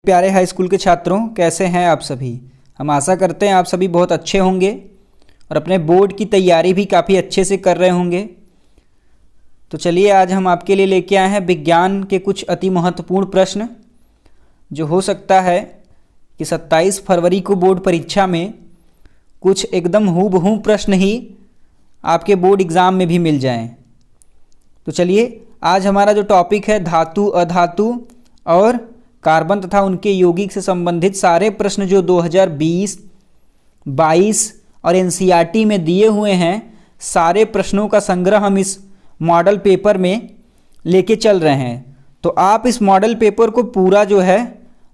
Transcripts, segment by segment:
प्यारे high school के छात्रों, कैसे हैं आप सभी। हम आशा करते हैं आप सभी बहुत अच्छे होंगे और अपने बोर्ड की तैयारी भी काफ़ी अच्छे से कर रहे होंगे। तो चलिए आज हम आपके लिए लेके आए हैं विज्ञान के कुछ अति महत्वपूर्ण प्रश्न, जो हो सकता है कि 27 फरवरी को बोर्ड परीक्षा में कुछ एकदम हूबहू प्रश्न ही आपके बोर्ड एग्ज़ाम में भी मिल जाएं। तो चलिए आज हमारा जो टॉपिक है धातु अधातु और कार्बन तथा उनके यौगिक से संबंधित सारे प्रश्न जो 2020, 22 और एनसीईआरटी में दिए हुए हैं, सारे प्रश्नों का संग्रह हम इस मॉडल पेपर में लेके चल रहे हैं। तो आप इस मॉडल पेपर को पूरा जो है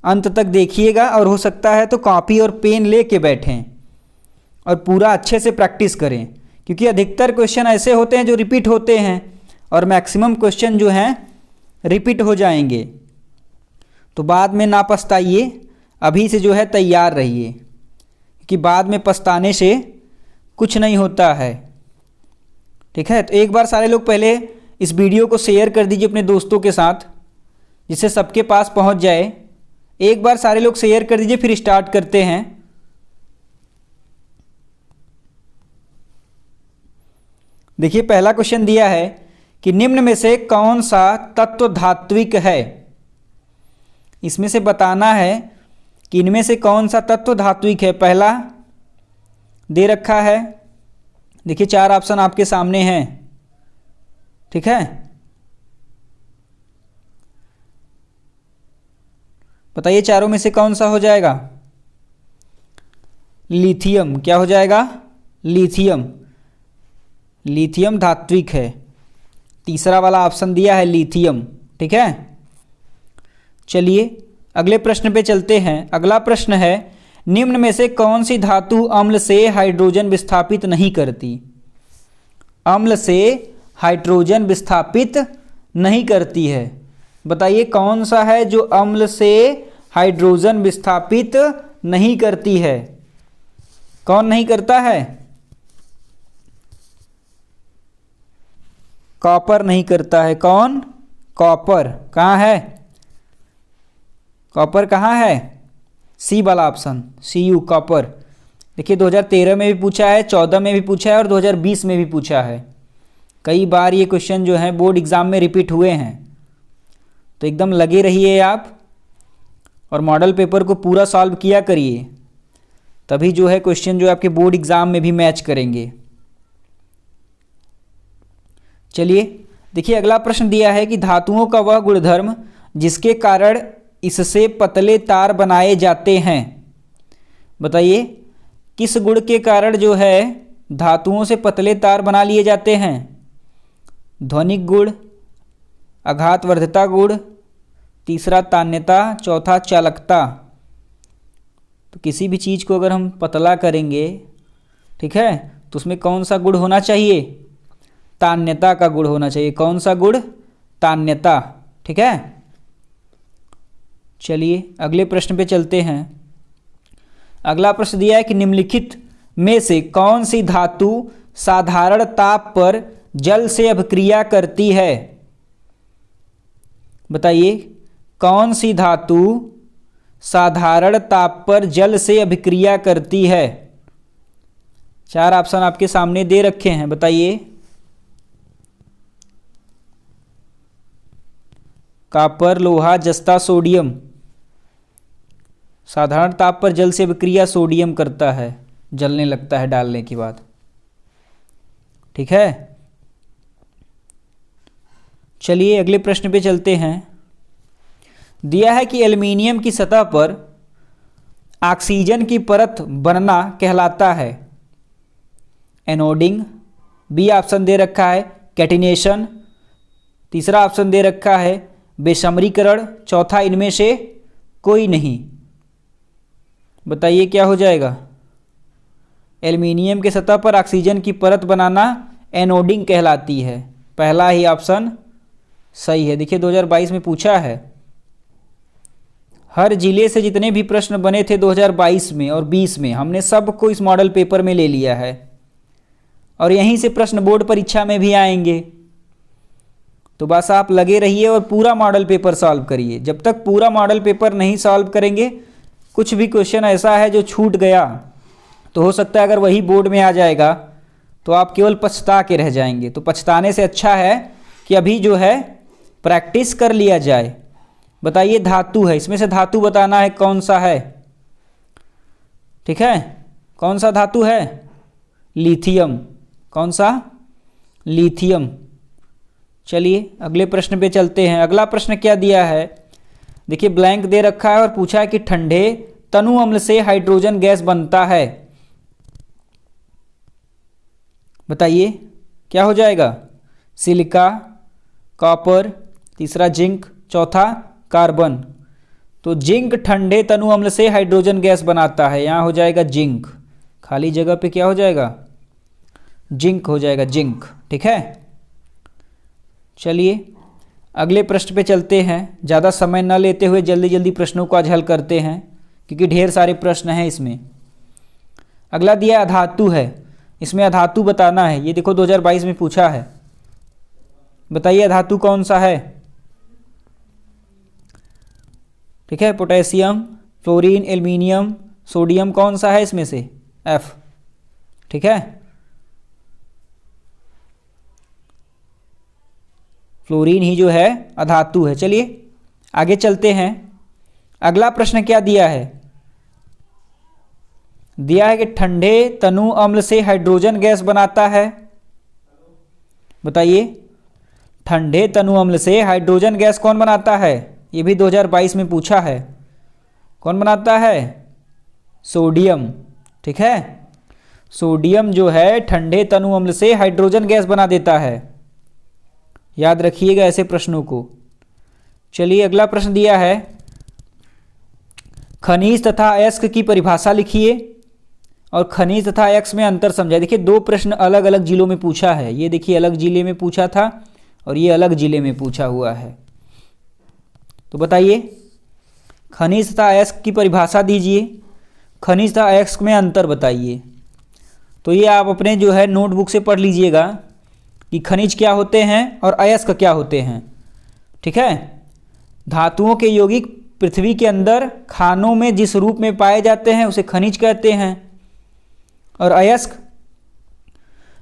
अंत तक देखिएगा और हो सकता है तो कॉपी और पेन लेके बैठें और पूरा अच्छे से प्रैक्टिस करें, क्योंकि अधिकतर क्वेश्चन ऐसे होते हैं जो रिपीट होते हैं और मैक्सिमम क्वेश्चन जो हैं रिपीट हो जाएंगे। तो बाद में ना पछताइए, अभी से जो है तैयार रहिए, क्योंकि बाद में पछताने से कुछ नहीं होता है। ठीक है, तो एक बार सारे लोग पहले इस वीडियो को शेयर कर दीजिए अपने दोस्तों के साथ, जिससे सबके पास पहुंच जाए। एक बार सारे लोग शेयर कर दीजिए, फिर स्टार्ट करते हैं। देखिए पहला क्वेश्चन दिया है कि निम्न में से कौन सा तत्व धात्विक है। इसमें से बताना है कि इनमें से कौन सा तत्व धात्विक है। पहला दे रखा है, देखिए 4 ऑप्शन आपके सामने हैं। ठीक है, बताइए चारों में से कौन सा हो जाएगा। लिथियम, क्या हो जाएगा, लिथियम। लिथियम धात्विक है, तीसरा वाला ऑप्शन दिया है लिथियम। ठीक है, चलिए अगले प्रश्न पे चलते हैं। अगला प्रश्न है निम्न में से कौन सी धातु अम्ल से हाइड्रोजन विस्थापित नहीं करती। अम्ल से हाइड्रोजन विस्थापित नहीं करती है। बताइए कौन सा है जो अम्ल से हाइड्रोजन विस्थापित नहीं करती है। कौन नहीं करता है, कॉपर नहीं करता है। कौन, कॉपर। कहाँ है कॉपर, कहाँ है, सी वाला ऑप्शन, Cu कॉपर। देखिए 2013 में भी पूछा है, 14 में भी पूछा है और 2020 में भी पूछा है। कई बार ये क्वेश्चन जो है बोर्ड एग्जाम में रिपीट हुए हैं। तो एकदम लगे रहिए आप और मॉडल पेपर को पूरा सॉल्व किया करिए, तभी जो है क्वेश्चन जो आपके बोर्ड एग्जाम में भी मैच करेंगे। चलिए देखिए अगला प्रश्न दिया है कि धातुओं का वह गुणधर्म जिसके कारण इससे पतले तार बनाए जाते हैं। बताइए किस गुण के कारण जो है धातुओं से पतले तार बना लिए जाते हैं। ध्वनिक गुण, आघातवर्धता गुण, तीसरा तान्यता, चौथा चालकता। तो किसी भी चीज़ को अगर हम पतला करेंगे, ठीक है, तो उसमें कौन सा गुण होना चाहिए, तान्यता का गुण होना चाहिए। कौन सा गुण, तान्यता। ठीक है, चलिए अगले प्रश्न पे चलते हैं। अगला प्रश्न दिया है कि निम्नलिखित में से कौन सी धातु साधारण ताप पर जल से अभिक्रिया करती है। बताइए कौन सी धातु साधारण ताप पर जल से अभिक्रिया करती है। 4 ऑप्शन आपके सामने दे रखे हैं, बताइए। कॉपर, लोहा, जस्ता, सोडियम। साधारण ताप पर जल से अभिक्रिया सोडियम करता है, जलने लगता है डालने के बाद। ठीक है, चलिए अगले प्रश्न पे चलते हैं। दिया है कि एल्युमिनियम की सतह पर ऑक्सीजन की परत बनना कहलाता है। एनोडिंग, बी ऑप्शन दे रखा है कैटिनेशन, तीसरा ऑप्शन दे रखा है बेसमरीकरण, चौथा इनमें से कोई नहीं। बताइए क्या हो जाएगा। एल्युमिनियम के सतह पर ऑक्सीजन की परत बनाना एनोडिंग कहलाती है। पहला ही ऑप्शन सही है। देखिए 2022 में पूछा है। हर जिले से जितने भी प्रश्न बने थे 2022 में और 20 में, हमने सबको इस मॉडल पेपर में ले लिया है और यहीं से प्रश्न बोर्ड परीक्षा में भी आएंगे। तो बस आप लगे रहिए और पूरा मॉडल पेपर सॉल्व करिए। जब तक पूरा मॉडल पेपर नहीं सॉल्व करेंगे, कुछ भी क्वेश्चन ऐसा है जो छूट गया तो हो सकता है अगर वही बोर्ड में आ जाएगा तो आप केवल पछता के रह जाएंगे। तो पछताने से अच्छा है कि अभी जो है प्रैक्टिस कर लिया जाए। बताइए धातु है, इसमें से धातु बताना है कौन सा है। ठीक है, कौन सा धातु है? लिथियम। कौन सा? लिथियम। चलिए अगले प्रश्न पे चलते हैं। अगला प्रश्न क्या दिया है? देखिए ब्लैंक दे रखा है और पूछा है कि ठंडे तनु अम्ल से हाइड्रोजन गैस बनता है। बताइए क्या हो जाएगा? सिलिका, कॉपर, तीसरा जिंक, चौथा कार्बन। तो जिंक ठंडे तनु अम्ल से हाइड्रोजन गैस बनाता है, यहाँ हो जाएगा जिंक। खाली जगह पे क्या हो जाएगा? जिंक हो जाएगा, जिंक। ठीक है, चलिए अगले प्रश्न पे चलते हैं। ज़्यादा समय न लेते हुए जल्दी जल्दी प्रश्नों को आज हल करते हैं क्योंकि ढेर सारे प्रश्न हैं इसमें। अगला दिया अधातु है, इसमें अधातु बताना है। ये देखो 2022 में पूछा है। बताइए अधातु कौन सा है? ठीक है, पोटेशियम, फ्लोरीन, एल्युमिनियम, सोडियम। कौन सा है इसमें से? एफ। ठीक है, फ्लोरीन ही जो है अधातु है। चलिए आगे चलते हैं। अगला प्रश्न क्या दिया है? दिया है कि ठंडे तनु अम्ल से हाइड्रोजन गैस बनाता है। बताइए ठंडे तनु अम्ल से हाइड्रोजन गैस कौन बनाता है? ये भी 2022 में पूछा है। कौन बनाता है? सोडियम। ठीक है, सोडियम जो है ठंडे तनु अम्ल से हाइड्रोजन गैस बना देता है। याद रखिएगा ऐसे प्रश्नों को। चलिए अगला प्रश्न दिया है, खनिज तथा अयस्क की परिभाषा लिखिए और खनिज तथा अयस्क में अंतर समझाइए। देखिए दो प्रश्न अलग अलग जिलों में पूछा है। ये देखिए अलग जिले में पूछा था और ये अलग जिले में पूछा हुआ है। तो बताइए खनिज तथा अयस्क की परिभाषा दीजिए, खनिज तथा अयस्क में अंतर बताइए। तो ये आप अपने जो है नोटबुक से पढ़ लीजिएगा कि खनिज क्या होते हैं और अयस्क क्या होते हैं। ठीक है, धातुओं के यौगिक पृथ्वी के अंदर खानों में जिस रूप में पाए जाते हैं उसे खनिज कहते हैं, और अयस्क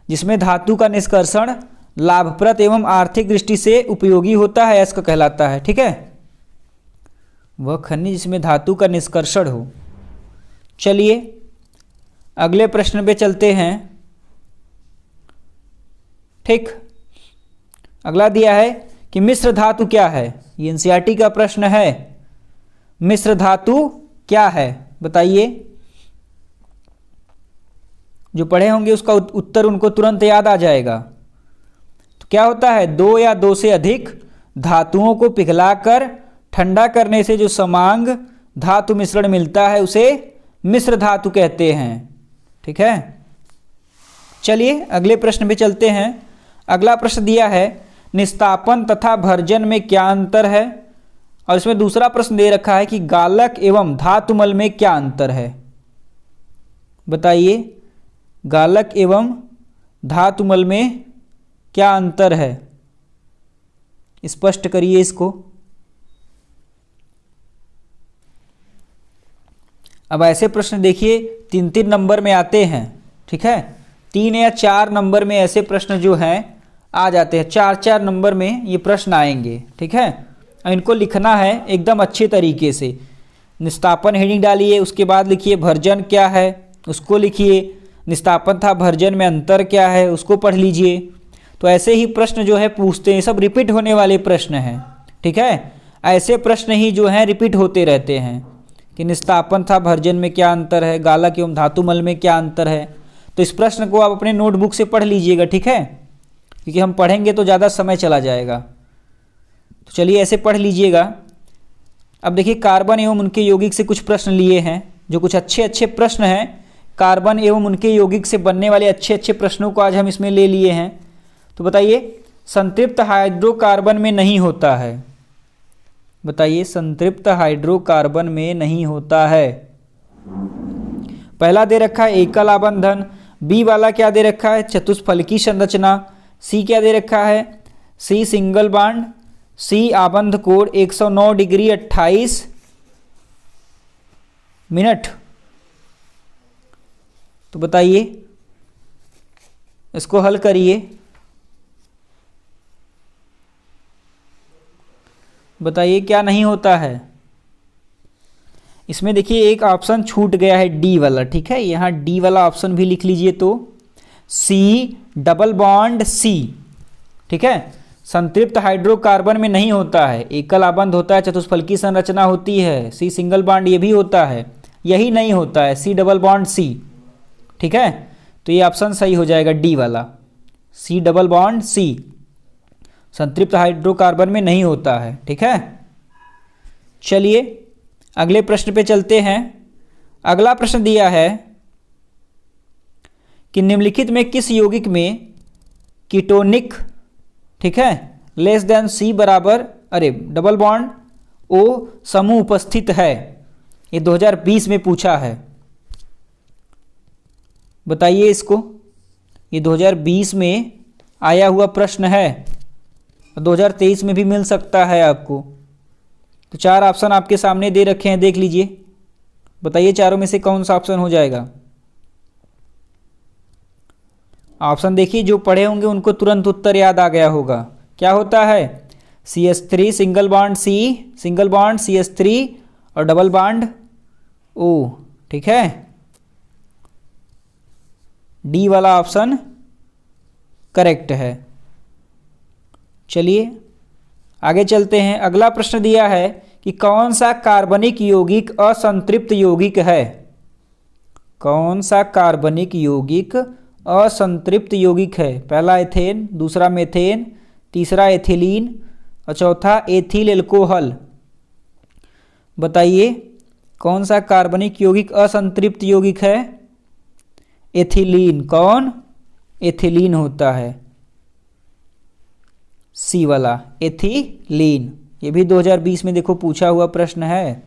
जिसमें धातु का निष्कर्षण लाभप्रद एवं आर्थिक दृष्टि से उपयोगी होता है, अयस्क कहलाता है। ठीक है, वह खनिज जिसमें धातु का निष्कर्षण हो। चलिए अगले प्रश्न पे चलते हैं। ठीक, अगला दिया है कि मिश्र धातु क्या है? ये एनसीईआरटी का प्रश्न है। मिश्र धातु क्या है बताइए। जो पढ़े होंगे उसका उत्तर उनको तुरंत याद आ जाएगा। तो क्या होता है? दो या दो से अधिक धातुओं को पिघलाकर ठंडा करने से जो समांग धातु मिश्रण मिलता है उसे मिश्र धातु कहते हैं। ठीक है, चलिए अगले प्रश्न पे चलते हैं। अगला प्रश्न दिया है निस्तापन तथा भर्जन में क्या अंतर है, और इसमें दूसरा प्रश्न दे रखा है कि गालक एवं धातुमल में क्या अंतर है। बताइए गालक एवं धातुमल में क्या अंतर है, स्पष्ट करिए इसको। अब ऐसे प्रश्न देखिए 3-3 नंबर में आते हैं। ठीक है, 3 या 4 नंबर में ऐसे प्रश्न जो हैं आ जाते हैं। 4-4 नंबर में ये प्रश्न आएंगे। ठीक है, इनको लिखना है एकदम अच्छे तरीके से। निस्तापन हेडिंग डालिए, उसके बाद लिखिए भर्जन क्या है उसको लिखिए, निस्तापन था भर्जन में अंतर क्या है उसको पढ़ लीजिए। तो ऐसे ही प्रश्न जो है पूछते हैं, सब रिपीट होने वाले प्रश्न हैं। ठीक है, ऐसे प्रश्न ही जो हैं रिपीट होते रहते हैं कि निस्तापन था भर्जन में क्या अंतर है, गालक एवं धातुमल में क्या अंतर है। तो इस प्रश्न को आप अपने नोटबुक से पढ़ लीजिएगा। ठीक है, क्योंकि हम पढ़ेंगे तो ज़्यादा समय चला जाएगा। तो चलिए ऐसे पढ़ लीजिएगा। अब देखिए कार्बन एवं उनके यौगिक से कुछ प्रश्न लिए हैं, जो कुछ अच्छे अच्छे प्रश्न हैं। कार्बन एवं उनके यौगिक से बनने वाले अच्छे अच्छे प्रश्नों को आज हम इसमें ले लिए हैं। तो बताइए संतृप्त हाइड्रोकार्बन में नहीं होता है। बताइए संतृप्त हाइड्रोकार्बन में नहीं होता है। पहला दे रखा है एकल आबंधन, बी वाला क्या दे रखा है? चतुष्फलकी संरचना, सी क्या दे रखा है? सी सिंगल बॉन्ड, सी आबंध कोण 109 डिग्री 28 मिनट। तो बताइए, इसको हल करिए। बताइए क्या नहीं होता है इसमें। देखिए एक ऑप्शन छूट गया है, डी वाला। ठीक है, यहाँ डी वाला ऑप्शन भी लिख लीजिए। तो सी डबल बॉन्ड सी, ठीक है, संतृप्त हाइड्रोकार्बन में नहीं होता है। एकल आबंध होता है, चतुष्फलकी संरचना होती है। सी सिंगल बॉन्ड ये भी होता है, यही नहीं होता है, सी डबल बॉन्ड सी। ठीक है, तो ये ऑप्शन सही हो जाएगा डी वाला, सी डबल बॉन्ड सी संतृप्त हाइड्रोकार्बन में नहीं होता है। ठीक है, चलिए अगले प्रश्न पे चलते हैं। अगला प्रश्न दिया है कि निम्नलिखित में किस यौगिक में कीटोनिक, ठीक है, लेस देन सी बराबर, अरे डबल बॉन्ड ओ समूह उपस्थित है। ये 2020 में पूछा है, बताइए इसको। ये 2020 में आया हुआ प्रश्न है, 2023 में भी मिल सकता है आपको। तो 4 ऑप्शन आपके सामने दे रखे हैं, देख लीजिए। बताइए चारों में से कौन सा ऑप्शन हो जाएगा। ऑप्शन देखिए, जो पढ़े होंगे उनको तुरंत उत्तर याद आ गया होगा। क्या होता है, CH3 single bond C, single bond CH3 और डबल बॉन्ड O। ठीक है, डी वाला ऑप्शन करेक्ट है। चलिए आगे चलते हैं। अगला प्रश्न दिया है कि कौन सा कार्बनिक यौगिक असंतृप्त यौगिक है। कौन सा कार्बनिक यौगिक असंतृप्त यौगिक है। पहला एथेन, दूसरा मेथेन, तीसरा एथिलीन और चौथा एथिल एल्कोहल। बताइए कौन सा कार्बनिक यौगिक असंतृप्त यौगिक है। एथिलीन। कौन, एथिलीन होता है, सी वाला एथिलीन। ये भी 2020 में देखो पूछा हुआ प्रश्न है।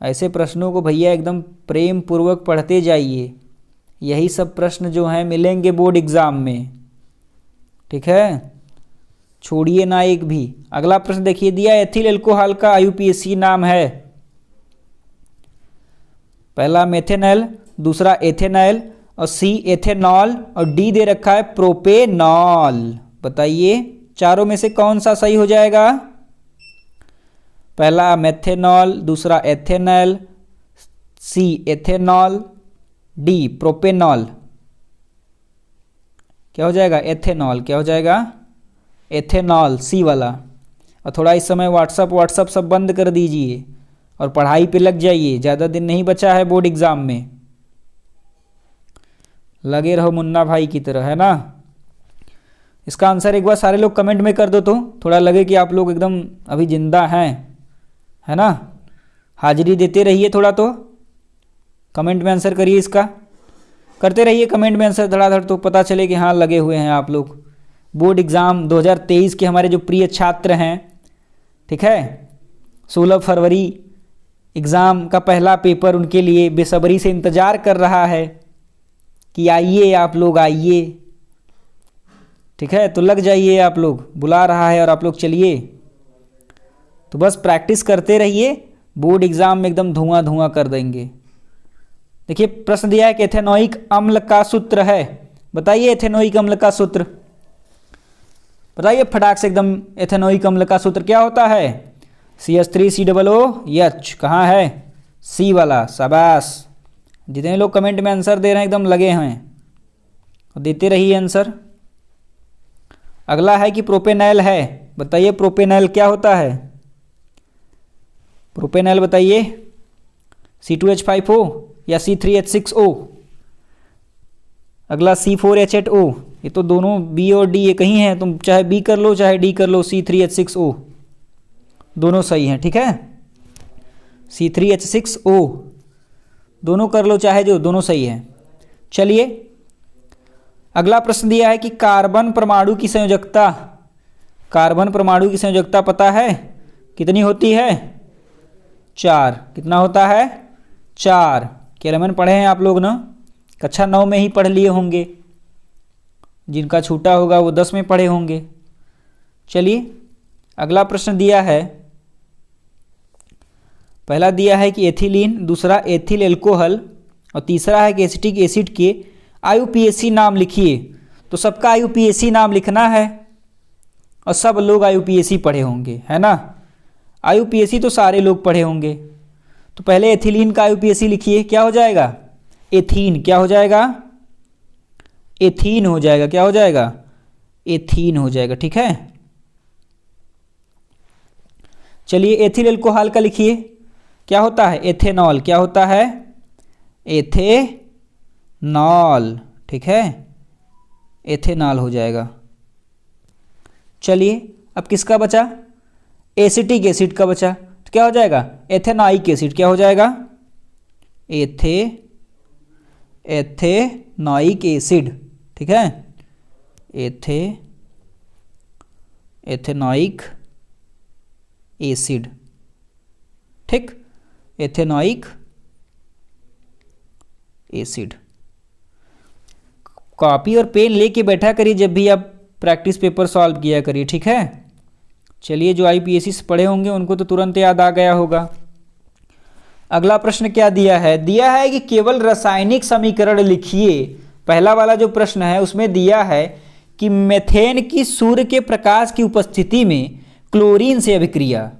ऐसे प्रश्नों को भैया एकदम प्रेम पूर्वक पढ़ते जाइए, यही सब प्रश्न जो हैं मिलेंगे बोर्ड एग्जाम में। ठीक है, छोड़िए ना एक भी। अगला प्रश्न देखिए, दिया एथिल एल्कोहल का IUPAC नाम है। पहला मेथेनॉल, दूसरा एथेनॉल और सी एथेनॉल और डी दे रखा है प्रोपेनॉल। बताइए चारों में से कौन सा सही हो जाएगा। पहला मेथेनॉल, दूसरा एथेनॉल, सी एथेनॉल, डी प्रोपेनॉल। क्या हो जाएगा, एथेनॉल। क्या हो जाएगा, एथेनॉल, सी वाला। और थोड़ा इस समय व्हाट्सअप सब बंद कर दीजिए और पढ़ाई पे लग जाइए, ज़्यादा दिन नहीं बचा है बोर्ड एग्जाम में। लगे रहो मुन्ना भाई की तरह, है ना। इसका आंसर एक बार सारे लोग कमेंट में कर दो, तो थोड़ा लगे कि आप लोग एकदम अभी जिंदा हैं, है ना। हाजिरी देते रहिए थोड़ा, तो कमेंट में आंसर करिए इसका। करते रहिए कमेंट में आंसर धड़ाधड़, तो पता चले कि हाँ लगे हुए हैं आप लोग। बोर्ड एग्ज़ाम 2023 के हमारे जो प्रिय छात्र हैं, ठीक है, 16 फरवरी एग्ज़ाम का पहला पेपर उनके लिए बेसब्री से इंतज़ार कर रहा है कि आइए आप लोग, आइए। ठीक है, तो लग जाइए आप लोग, बुला रहा है और आप लोग चलिए। तो बस प्रैक्टिस करते रहिए, बोर्ड एग्ज़ाम में एकदम धुआं धुआं कर देंगे। देखिए प्रश्न दिया है कि एथेनोइक अम्ल का सूत्र है। बताइए एथेनोइक अम्ल का सूत्र, बताइए फटाक से एकदम। एथेनोइक अम्ल का सूत्र क्या होता है। CH3COOH। कहाँ है, सी वाला। शाबाश, जितने लोग कमेंट में आंसर दे रहे हैं एकदम लगे हैं, देते रहिए आंसर। अगला है कि प्रोपेनॉल है। बताइए प्रोपेनॉल क्या होता है। प्रोपेनॉल बताइए, C2H5O या C3H6O। अगला C4H8O। ये तो दोनों बी और डी एक ही हैं, तुम चाहे बी कर लो चाहे डी कर लो। C3H6O दोनों सही हैं, ठीक है। C3H6O दोनों कर लो चाहे जो, दोनों सही हैं। चलिए अगला प्रश्न दिया है कि कार्बन परमाणु की संयोजकता। कार्बन परमाणु की संयोजकता पता है कितनी होती है, 4। कितना होता है, 4। केरमन पढ़े हैं आप लोग ना, कक्षा 9 में ही पढ़ लिए होंगे। जिनका छूटा होगा वो 10 में पढ़े होंगे। चलिए अगला प्रश्न दिया है, पहला दिया है कि एथिलीन, दूसरा एथिल एल्कोहल और तीसरा है कि एसिटिक एसिड के आईयूपीएसी नाम लिखिए। तो सबका आईयूपीएसी नाम लिखना है और सब लोग आईयूपीएसी पढ़े होंगे, है ना। आईयूपीएसी तो सारे लोग पढ़े होंगे। तो पहले एथिलीन का आईयूपीएसी लिखिए, क्या हो जाएगा? एथीन। क्या हो जाएगा? एथीन हो जाएगा। क्या हो जाएगा? एथीन हो जाएगा, ठीक है। चलिए एथिल एल्कोहल का लिखिए, क्या होता है? एथेनॉल। क्या होता है? एथेनॉल, ठीक है, एथेनॉल हो जाएगा। चलिए अब किसका बचा? एसिटिक एसिड का बचा, तो क्या हो जाएगा? Ethanoic acid. क्या हो जाएगा? एथेनॉइक एसिड, ठीक है, एथेनॉइक एसिड, ठीक, एथेनॉइक एसिड। कॉपी और पेन लेके बैठा करिए जब भी आप प्रैक्टिस पेपर सॉल्व किया करिए, ठीक है। चलिए जो आईपीएसी से पढ़े होंगे उनको तो तुरंत याद आ गया होगा। अगला प्रश्न क्या दिया है? दिया है कि केवल रासायनिक समीकरण लिखिए। पहला वाला जो प्रश्न है उसमें दिया है कि मेथेन की सूर्य के प्रकाश की उपस्थिति में क्लोरीन से अभिक्रिया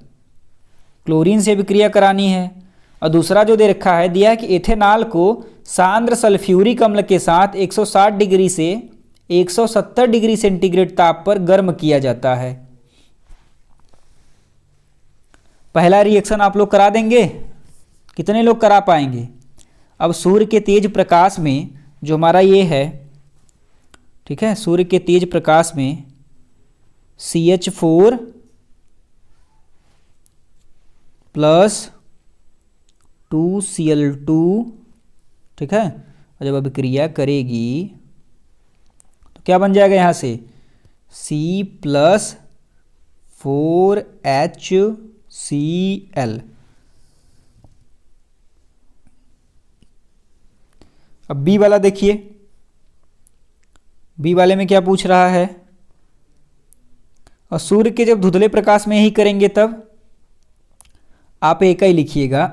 करानी है। और दूसरा जो दे रखा है, दिया है कि एथेनॉल को सांद्र सल्फ्यूरिक अम्ल के साथ 160 डिग्री से 170 डिग्री सेंटीग्रेड ताप पर गर्म किया जाता है। पहला रिएक्शन आप लोग करा देंगे? कितने लोग करा पाएंगे? अब सूर्य के तेज प्रकाश में जो हमारा ये है, ठीक है, सूर्य के तेज प्रकाश में CH4 प्लस 2Cl2, ठीक है, और जब अभिक्रिया करेगी तो क्या बन जाएगा? यहाँ से C प्लस 4HCl। अब बी वाला देखिए, बी वाले में क्या पूछ रहा है? और सूर्य के जब धुंधले प्रकाश में ही करेंगे तब आप एक ही लिखिएगा,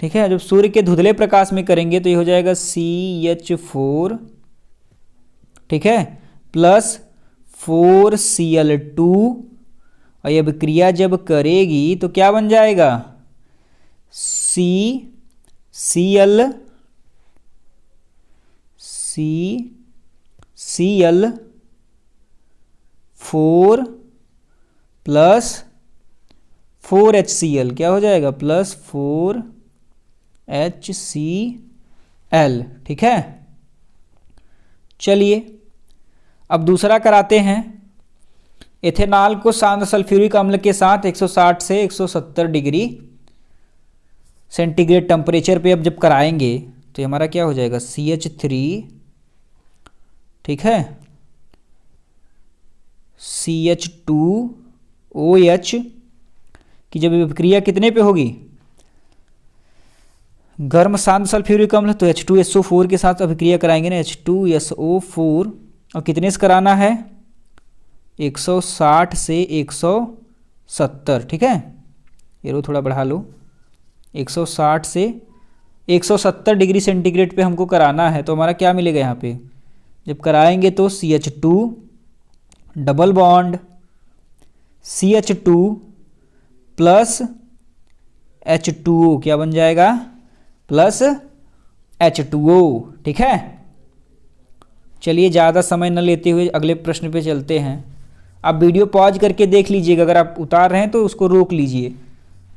ठीक है। जब सूर्य के धुंधले प्रकाश में करेंगे तो ये हो जाएगा CH4, ठीक है, प्लस 4Cl2, और ये अभिक्रिया जब करेगी तो क्या बन जाएगा? CCl4 प्लस 4HCl, क्या हो जाएगा? प्लस 4HCl, ठीक है। चलिए अब दूसरा कराते हैं। एथेनॉल को सांद्र सल्फ्यूरिक अम्ल के साथ 160 से 170 डिग्री सेंटीग्रेड टेम्परेचर पे अब जब कराएंगे तो हमारा क्या हो जाएगा? CH3, ठीक है, CH2OH की जब अभिक्रिया कितने पे होगी? गर्म सांद्र सल्फ्यूरिक अम्ल, तो H2SO4 के साथ अभिक्रिया कराएंगे ना, H2SO4, और कितने से कराना है? 160 से 170, ठीक है, ये रो थोड़ा बढ़ा लो, 160 से 170 डिग्री सेंटीग्रेड पे हमको कराना है। तो हमारा क्या मिलेगा यहाँ पे? जब कराएंगे तो CH2 double bond CH2 plus H2O, क्या बन जाएगा? प्लस H2O, ठीक है। चलिए ज़्यादा समय न लेते हुए अगले प्रश्न पे चलते हैं। आप वीडियो पॉज करके देख लीजिएगा, अगर आप उतार रहे हैं तो उसको रोक लीजिए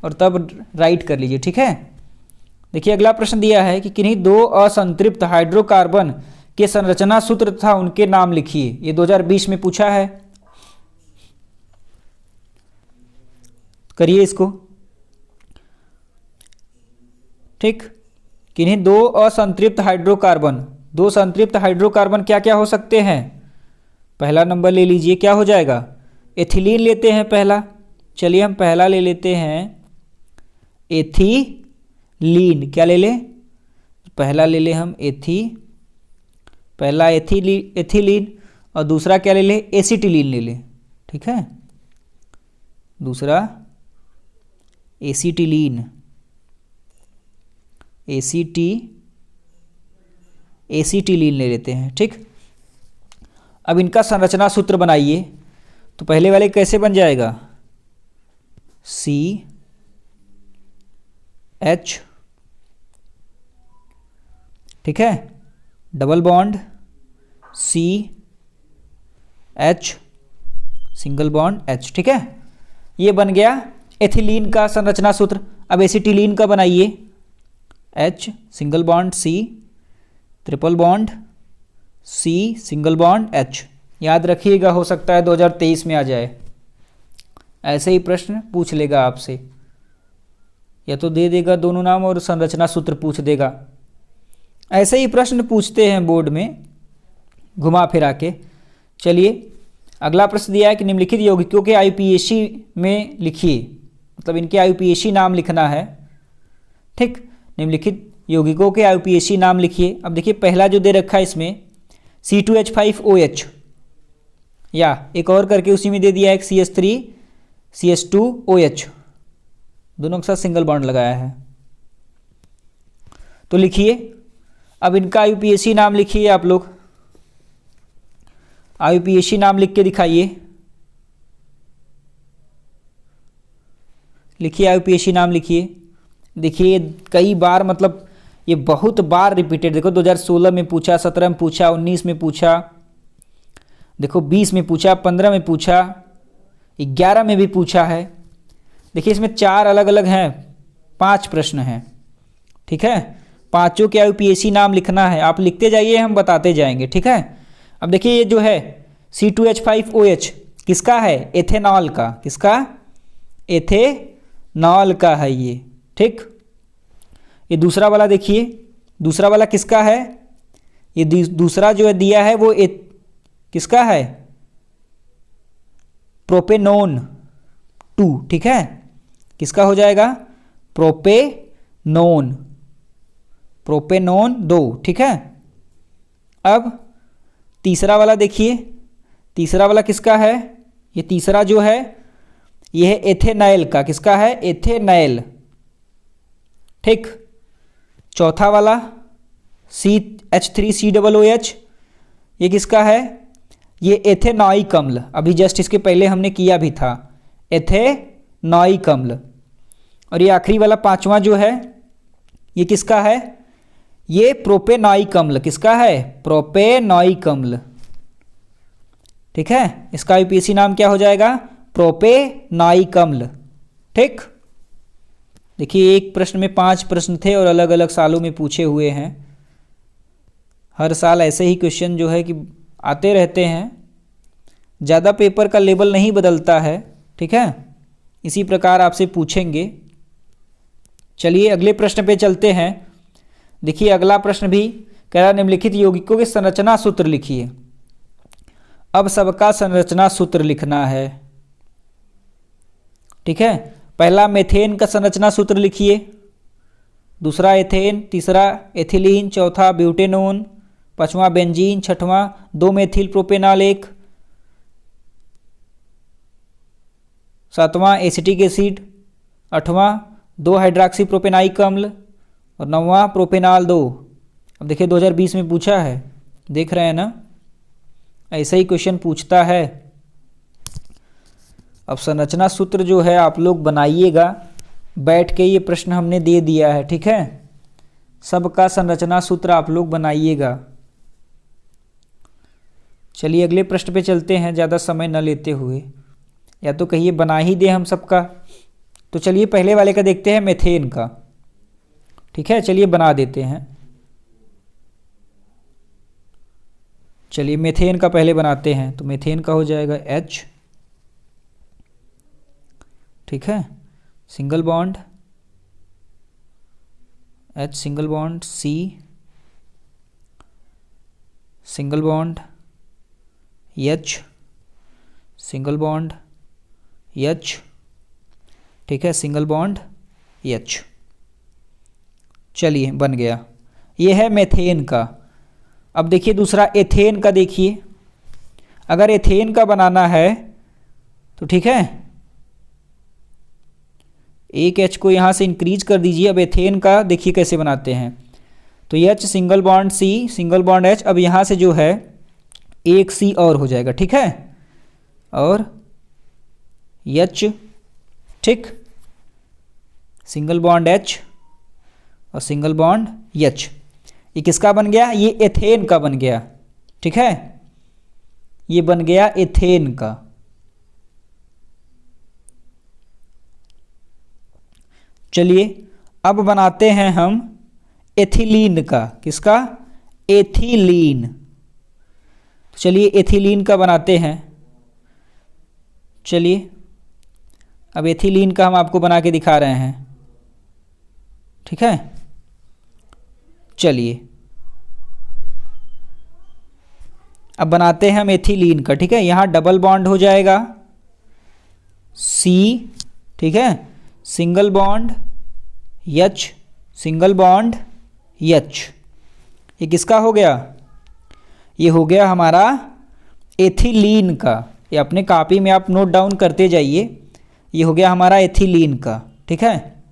और तब राइट कर लीजिए, ठीक है। देखिए अगला प्रश्न दिया है कि किन्हीं दो असंतृप्त हाइड्रोकार्बन के संरचना सूत्र तथा उनके नाम लिखिए। ये 2020 में पूछा है, करिए इसको, ठीक। किन्हीं दो असंतृप्त हाइड्रोकार्बन, दो संतृप्त हाइड्रोकार्बन क्या क्या हो सकते हैं? पहला नंबर ले लीजिए, क्या हो जाएगा? एथिलीन लेते हैं पहला। चलिए हम पहला ले लेते हैं एथिलीन। क्या ले लें? पहला ले लें हम पहला एथिलीन, और दूसरा क्या ले ले, एसिटिलीन ले ले। ठीक है, दूसरा एसिटिलीन, एसिटिलीन ले लेते हैं। ठीक, अब इनका संरचना सूत्र बनाइए। तो पहले वाले कैसे बन जाएगा, CH, ठीक है, double bond CH, single bond H। ठीक है, ये बन गया एथिलीन का संरचना सूत्र। अब एसिटिलीन का बनाइए, H single bond C, triple bond C, single bond H। याद रखिएगा, हो सकता है 2023 में आ जाए, ऐसे ही प्रश्न पूछ लेगा आपसे, या तो दे देगा दोनों नाम और संरचना सूत्र पूछ देगा। ऐसे ही प्रश्न पूछते हैं बोर्ड में घुमा फिरा के। चलिए अगला प्रश्न दिया है कि निम्नलिखित यौगिकों के IUPAC में लिखिए, मतलब इनके IUPAC नाम लिखना है। ठीक, निम्नलिखित यौगिकों के IUPAC नाम लिखिए। अब देखिए पहला जो दे रखा है इसमें C2H5OH, या एक और करके उसी में दे दिया है CH3CH2OH, दोनों के साथ सिंगल बॉन्ड लगाया है। तो लिखिए, अब इनका IUPAC नाम लिखिए। आप लोग IUPAC नाम लिख के दिखाइए, लिखिए IUPAC नाम लिखिए। देखिए कई बार, मतलब ये बहुत बार रिपीटेड, देखो 2016 में पूछा, 17 में पूछा, 19 में पूछा, देखो 20 में पूछा, 15 में पूछा, 11 में भी पूछा है। देखिए इसमें 4 अलग अलग हैं, 5 प्रश्न हैं। ठीक है, पांचों के IUPAC नाम लिखना है, आप लिखते जाइए, हम बताते जाएंगे। ठीक है, अब देखिए ये जो है C2H5OH किसका है, एथेनॉल का। किसका, एथेनॉल का है ये। ठीक, ये दूसरा वाला देखिए, दूसरा वाला किसका है, ये दूसरा जो है दिया है वो किसका है, प्रोपेनोन 2। ठीक है, किसका हो जाएगा, प्रोपेनोन 2। ठीक है, अब तीसरा वाला देखिए, तीसरा वाला किसका है, ये तीसरा जो है ये है एथेनाइल का। किसका है, एथेनाइल। ठीक, चौथा वाला CH3COOH, ये किसका है, ये एथेनॉइक अम्ल। अभी जस्ट इसके पहले हमने किया भी था, एथेनॉइक अम्ल। और ये आखिरी वाला पांचवा जो है ये किसका है, ये प्रोपेनॉइक अम्ल। किसका है, प्रोपेनॉइक अम्ल। ठीक है, इसका IUPAC नाम क्या हो जाएगा, प्रोपेनॉइक अम्ल। ठीक, देखिए एक प्रश्न में 5 प्रश्न थे और अलग अलग सालों में पूछे हुए हैं। हर साल ऐसे ही क्वेश्चन जो है कि आते रहते हैं, ज़्यादा पेपर का लेवल नहीं बदलता है। ठीक है, इसी प्रकार आपसे पूछेंगे। चलिए अगले प्रश्न पे चलते हैं। देखिए अगला प्रश्न भी कह रहा है निम्नलिखित यौगिकों के संरचना सूत्र लिखिए। अब सबका संरचना सूत्र लिखना है। ठीक है, पहला मेथेन का संरचना सूत्र लिखिए, दूसरा एथेन, तीसरा एथिलीन, चौथा ब्यूटेनोन, पांचवा बेंजीन, छठवां 2 मेथिल प्रोपेनॉल 1, सातवां एसिटिक एसिड, आठवां 2 हाइड्रॉक्सी प्रोपेनाइक अम्ल और 9वां प्रोपेनॉल 2। अब देखिए 2020 में पूछा है, देख रहे हैं ना, ऐसा ही क्वेश्चन पूछता है। अब संरचना सूत्र जो है आप लोग बनाइएगा बैठ के, ये प्रश्न हमने दे दिया है। ठीक है, सबका संरचना सूत्र आप लोग बनाइएगा। चलिए अगले प्रश्न पे चलते हैं, ज़्यादा समय न लेते हुए, या तो कहिए बना ही दे हम सबका। तो चलिए पहले वाले का देखते हैं, मेथेन का। ठीक है, चलिए बना देते हैं। चलिए मेथेन का पहले बनाते हैं। तो मेथेन का हो जाएगा H। ठीक है, single bond H, single bond C, single bond H, single bond H। ठीक है, सिंगल बॉन्ड H। चलिए बन गया, ये है मेथेन का। अब देखिए दूसरा एथेन का देखिए। अगर एथेन का बनाना है तो ठीक है, एक H को यहाँ से इंक्रीज कर दीजिए। अब एथेन का देखिए कैसे बनाते हैं। तो H single bond C single bond H, अब यहाँ से जो है एक C और हो जाएगा, ठीक है, और H, ठीक, सिंगल बॉन्ड H और सिंगल बॉन्ड H। ये किसका बन गया? ये एथेन का बन गया, ठीक है, ये बन गया एथेन का। चलिए अब बनाते हैं हम एथिलीन का। किसका? एथिलीन। तो चलिए एथिलीन का बनाते हैं। चलिए अब एथिलीन का हम आपको बना के दिखा रहे हैं, ठीक है। चलिए अब बनाते हैं हम एथिलीन का, ठीक है। यहाँ डबल बॉन्ड हो जाएगा C, ठीक है, single bond H, single bond H। ये किसका हो गया? ये हो गया हमारा एथिलीन का। ये अपने कॉपी में आप नोट डाउन करते जाइए। ये हो गया हमारा एथिलीन का, ठीक है।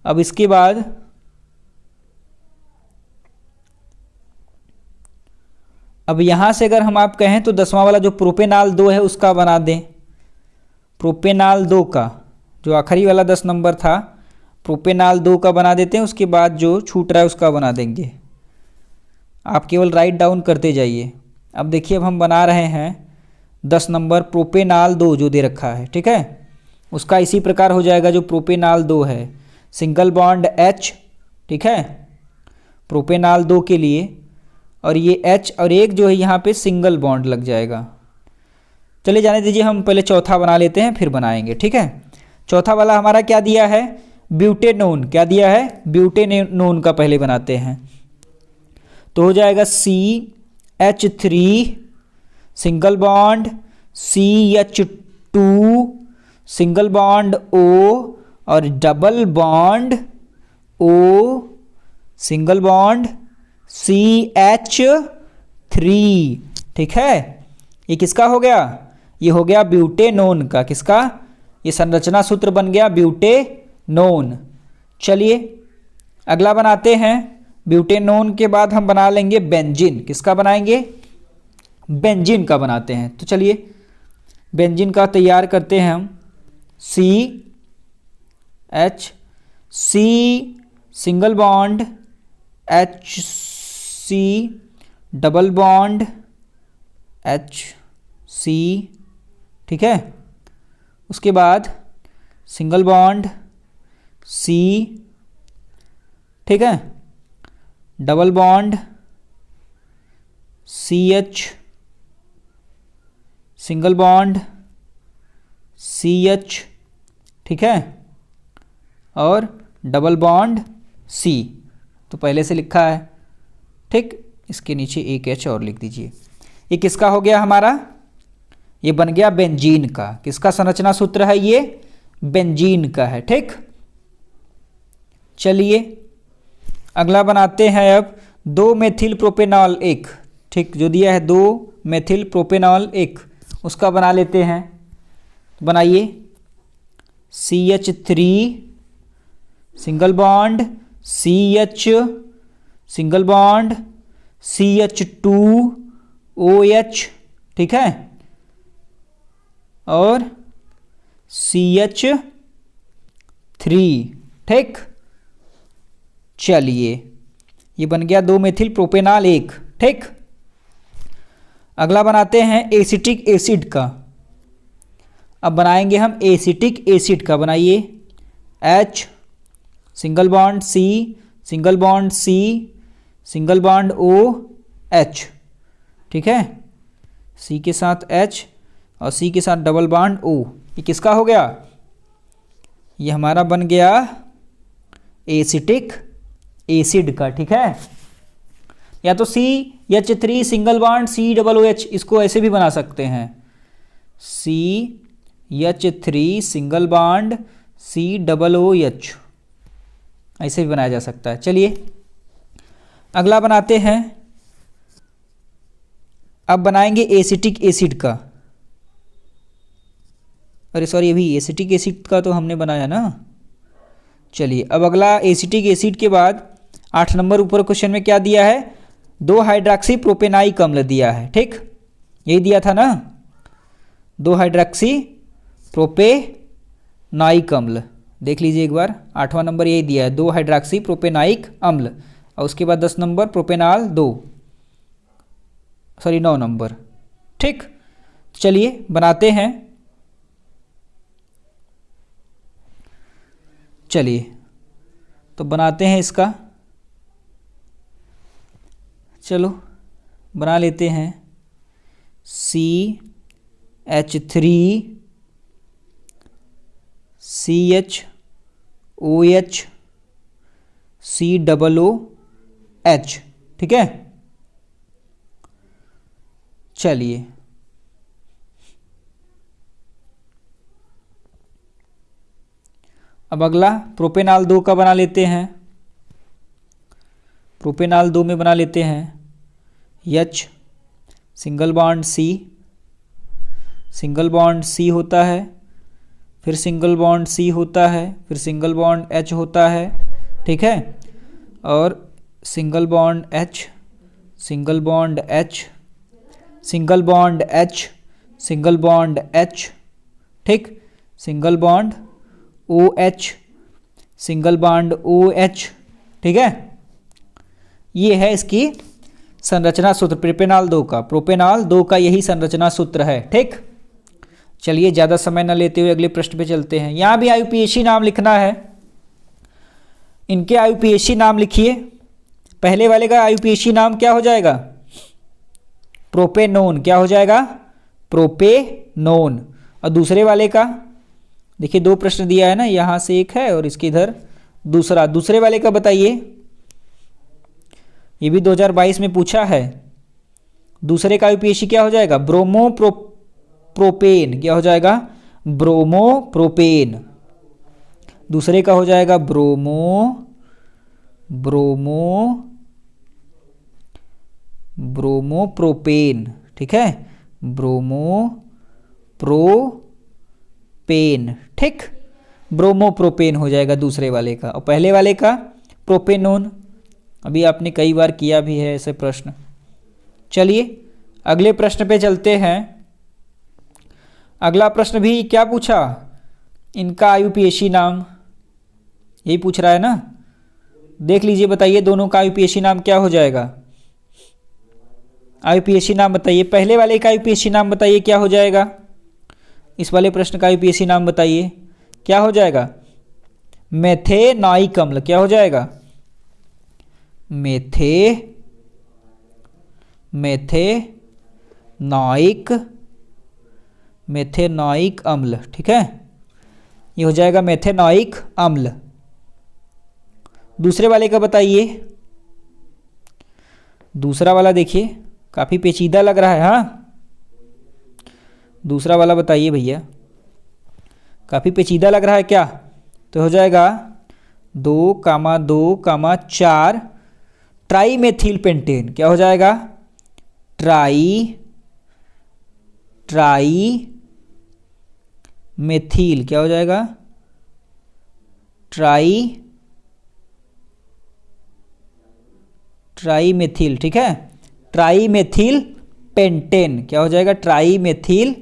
अब इसके बाद अब यहाँ से अगर हम आप कहें तो 10वां वाला जो प्रोपेनॉल 2 है उसका बना दें। प्रोपेनॉल 2 का जो आखिरी वाला 10 नंबर था, प्रोपेनॉल 2 का बना देते हैं। उसके बाद जो छूट रहा है उसका बना देंगे। आप केवल राइट डाउन करते जाइए। अब देखिए अब हम बना रहे हैं 10 नंबर प्रोपेनॉल 2 जो दे रखा है, ठीक है। उसका इसी प्रकार हो जाएगा जो प्रोपेनॉल 2 है, सिंगल बॉन्ड H, ठीक है, प्रोपेनॉल 2 के लिए, और ये H और एक जो है यहाँ पे सिंगल बॉन्ड लग जाएगा। चलिए जाने दीजिए, हम पहले चौथा बना लेते हैं फिर बनाएंगे, ठीक है। चौथा वाला हमारा क्या दिया है? ब्यूटेनोन। क्या दिया है? ब्यूटेनोन का पहले बनाते हैं। तो हो जाएगा CH3 single bond CH2 single bond O और double bond O single bond CH3, ठीक है। ये किसका हो गया? ये हो गया ब्यूटेनोन का। किसका? ये संरचना सूत्र बन गया ब्यूटेनोन। चलिए अगला बनाते हैं। ब्यूटेनोन के बाद हम बना लेंगे बेंजीन। किसका बनाएंगे? बेंजीन का बनाते हैं। तो चलिए बेंजीन का तैयार करते हैं हम। CH single bond HC double bond HC, ठीक है। उसके बाद सिंगल बॉन्ड C, ठीक है, double bond CH single bond CH, ठीक है, और डबल बॉन्ड C। तो पहले से लिखा है, ठीक, इसके नीचे एक H और लिख दीजिए। ये किसका हो गया हमारा? ये बन गया बेंजीन का। किसका संरचना सूत्र है? ये बेंजीन का है, ठीक। चलिए अगला बनाते हैं अब 2 मेथिल प्रोपेनॉल 1, ठीक, जो दिया है 2 मेथिल प्रोपेनॉल 1, उसका बना लेते हैं। बनाइए CH3 single bond CH single bond CH2 OH, ठीक है, और CH3, ठीक। चलिए ये बन गया 2 मेथिल प्रोपेनॉल 1, ठीक। अगला बनाते हैं एसिटिक एसिड का। अब बनाएंगे हम एसिटिक एसिड का। बनाइए H single bond C single bond C single bond OH, ठीक है, C के साथ H और C के साथ डबल बॉन्ड O। ये किसका हो गया? ये हमारा बन गया एसिटिक एसिड का, ठीक है। या तो CH3 सिंगल बॉन्ड COOH, इसको ऐसे भी बना सकते हैं, CH3 सिंगल बॉन्ड COOH, ऐसे भी बनाया जा सकता है। चलिए अगला बनाते हैं अब बनाएंगे एसिटिक एसिड का। अरे सॉरी, अभी एसिटिक एसिड का तो हमने बनाया ना। चलिए अब अगला एसिटिक एसिड के बाद 8 नंबर ऊपर क्वेश्चन में क्या दिया है, 2 हाइड्रॉक्सी प्रोपेनाइक अम्ल दिया है। ठीक, यही दिया था ना, 2 हाइड्रॉक्सी प्रोपेनाइक अम्ल। देख लीजिए एक बार, 8वां नंबर यही दिया है, 2 हाइड्रॉक्सी प्रोपेनाइक अम्ल, और उसके बाद 10 नंबर प्रोपेनाल 2, सॉरी 9 नंबर। ठीक, चलिए बनाते हैं। चलिए तो बनाते हैं इसका, चलो बना लेते हैं। CH3 CHOH COOH। ठीक है, चलिए अब अगला प्रोपेनाल 2 का बना लेते हैं। प्रोपेनाल 2 में बना लेते हैं H single bond C, single bond C होता है, फिर सिंगल बॉन्ड C होता है, फिर सिंगल बॉन्ड H होता है। ठीक है, और single bond H, single bond H, single bond H, single bond H। ठीक, single bond OH, single bond OH। ठीक है, ये है इसकी संरचना सूत्र प्रोपेनाल 2 का। प्रोपेनाल 2 का यही संरचना सूत्र है। ठीक, चलिए ज़्यादा समय न लेते हुए अगले प्रश्न पे चलते हैं। यहाँ भी IUPAC नाम लिखना है, इनके IUPAC नाम लिखिए। पहले वाले का IUPAC नाम क्या हो जाएगा, प्रोपेनोन। क्या हो जाएगा, प्रोपेनोन। और दूसरे वाले का देखिए 2 प्रश्न दिया है ना, यहाँ से एक है और इसके इधर दूसरा। दूसरे वाले का बताइए, ये भी 2022 में पूछा है। दूसरे का IUPAC क्या हो जाएगा, प्रोपेन। क्या हो जाएगा, ब्रोमोप्रोपेन। दूसरे का हो जाएगा ब्रोमोप्रोपेन। ठीक है, ब्रोमोप्रोपेन। ठीक, ब्रोमोप्रोपेन हो जाएगा दूसरे वाले का, और पहले वाले का प्रोपेनोन। अभी आपने कई बार किया भी है ऐसे प्रश्न। चलिए अगले प्रश्न पे चलते हैं। अगला प्रश्न भी क्या पूछा, इनका IUPAC नाम यही पूछ रहा है ना। देख लीजिए, बताइए दोनों का IUPAC नाम क्या हो जाएगा। IUPAC नाम बताइए, पहले वाले का IUPAC नाम बताइए क्या हो जाएगा। इस वाले प्रश्न का IUPAC नाम बताइए क्या हो जाएगा, मेथेनॉइक अम्ल। क्या हो जाएगा, मेथेनॉइक अम्ल। ठीक है, ये हो जाएगा मेथेनॉइक अम्ल। दूसरे वाले का बताइए। दूसरा वाला देखिए काफ़ी पेचीदा लग रहा है। हाँ, दूसरा वाला बताइए भैया, काफ़ी पेचीदा लग रहा है क्या। तो हो जाएगा 2,2,4 ट्राईमेथिल पेंटेन। क्या हो जाएगा, ट्राईमेथिल। क्या हो जाएगा, ट्राईमेथिल। ठीक है, ट्राईमेथिल पेंटेन। क्या हो जाएगा, ट्राईमेथिल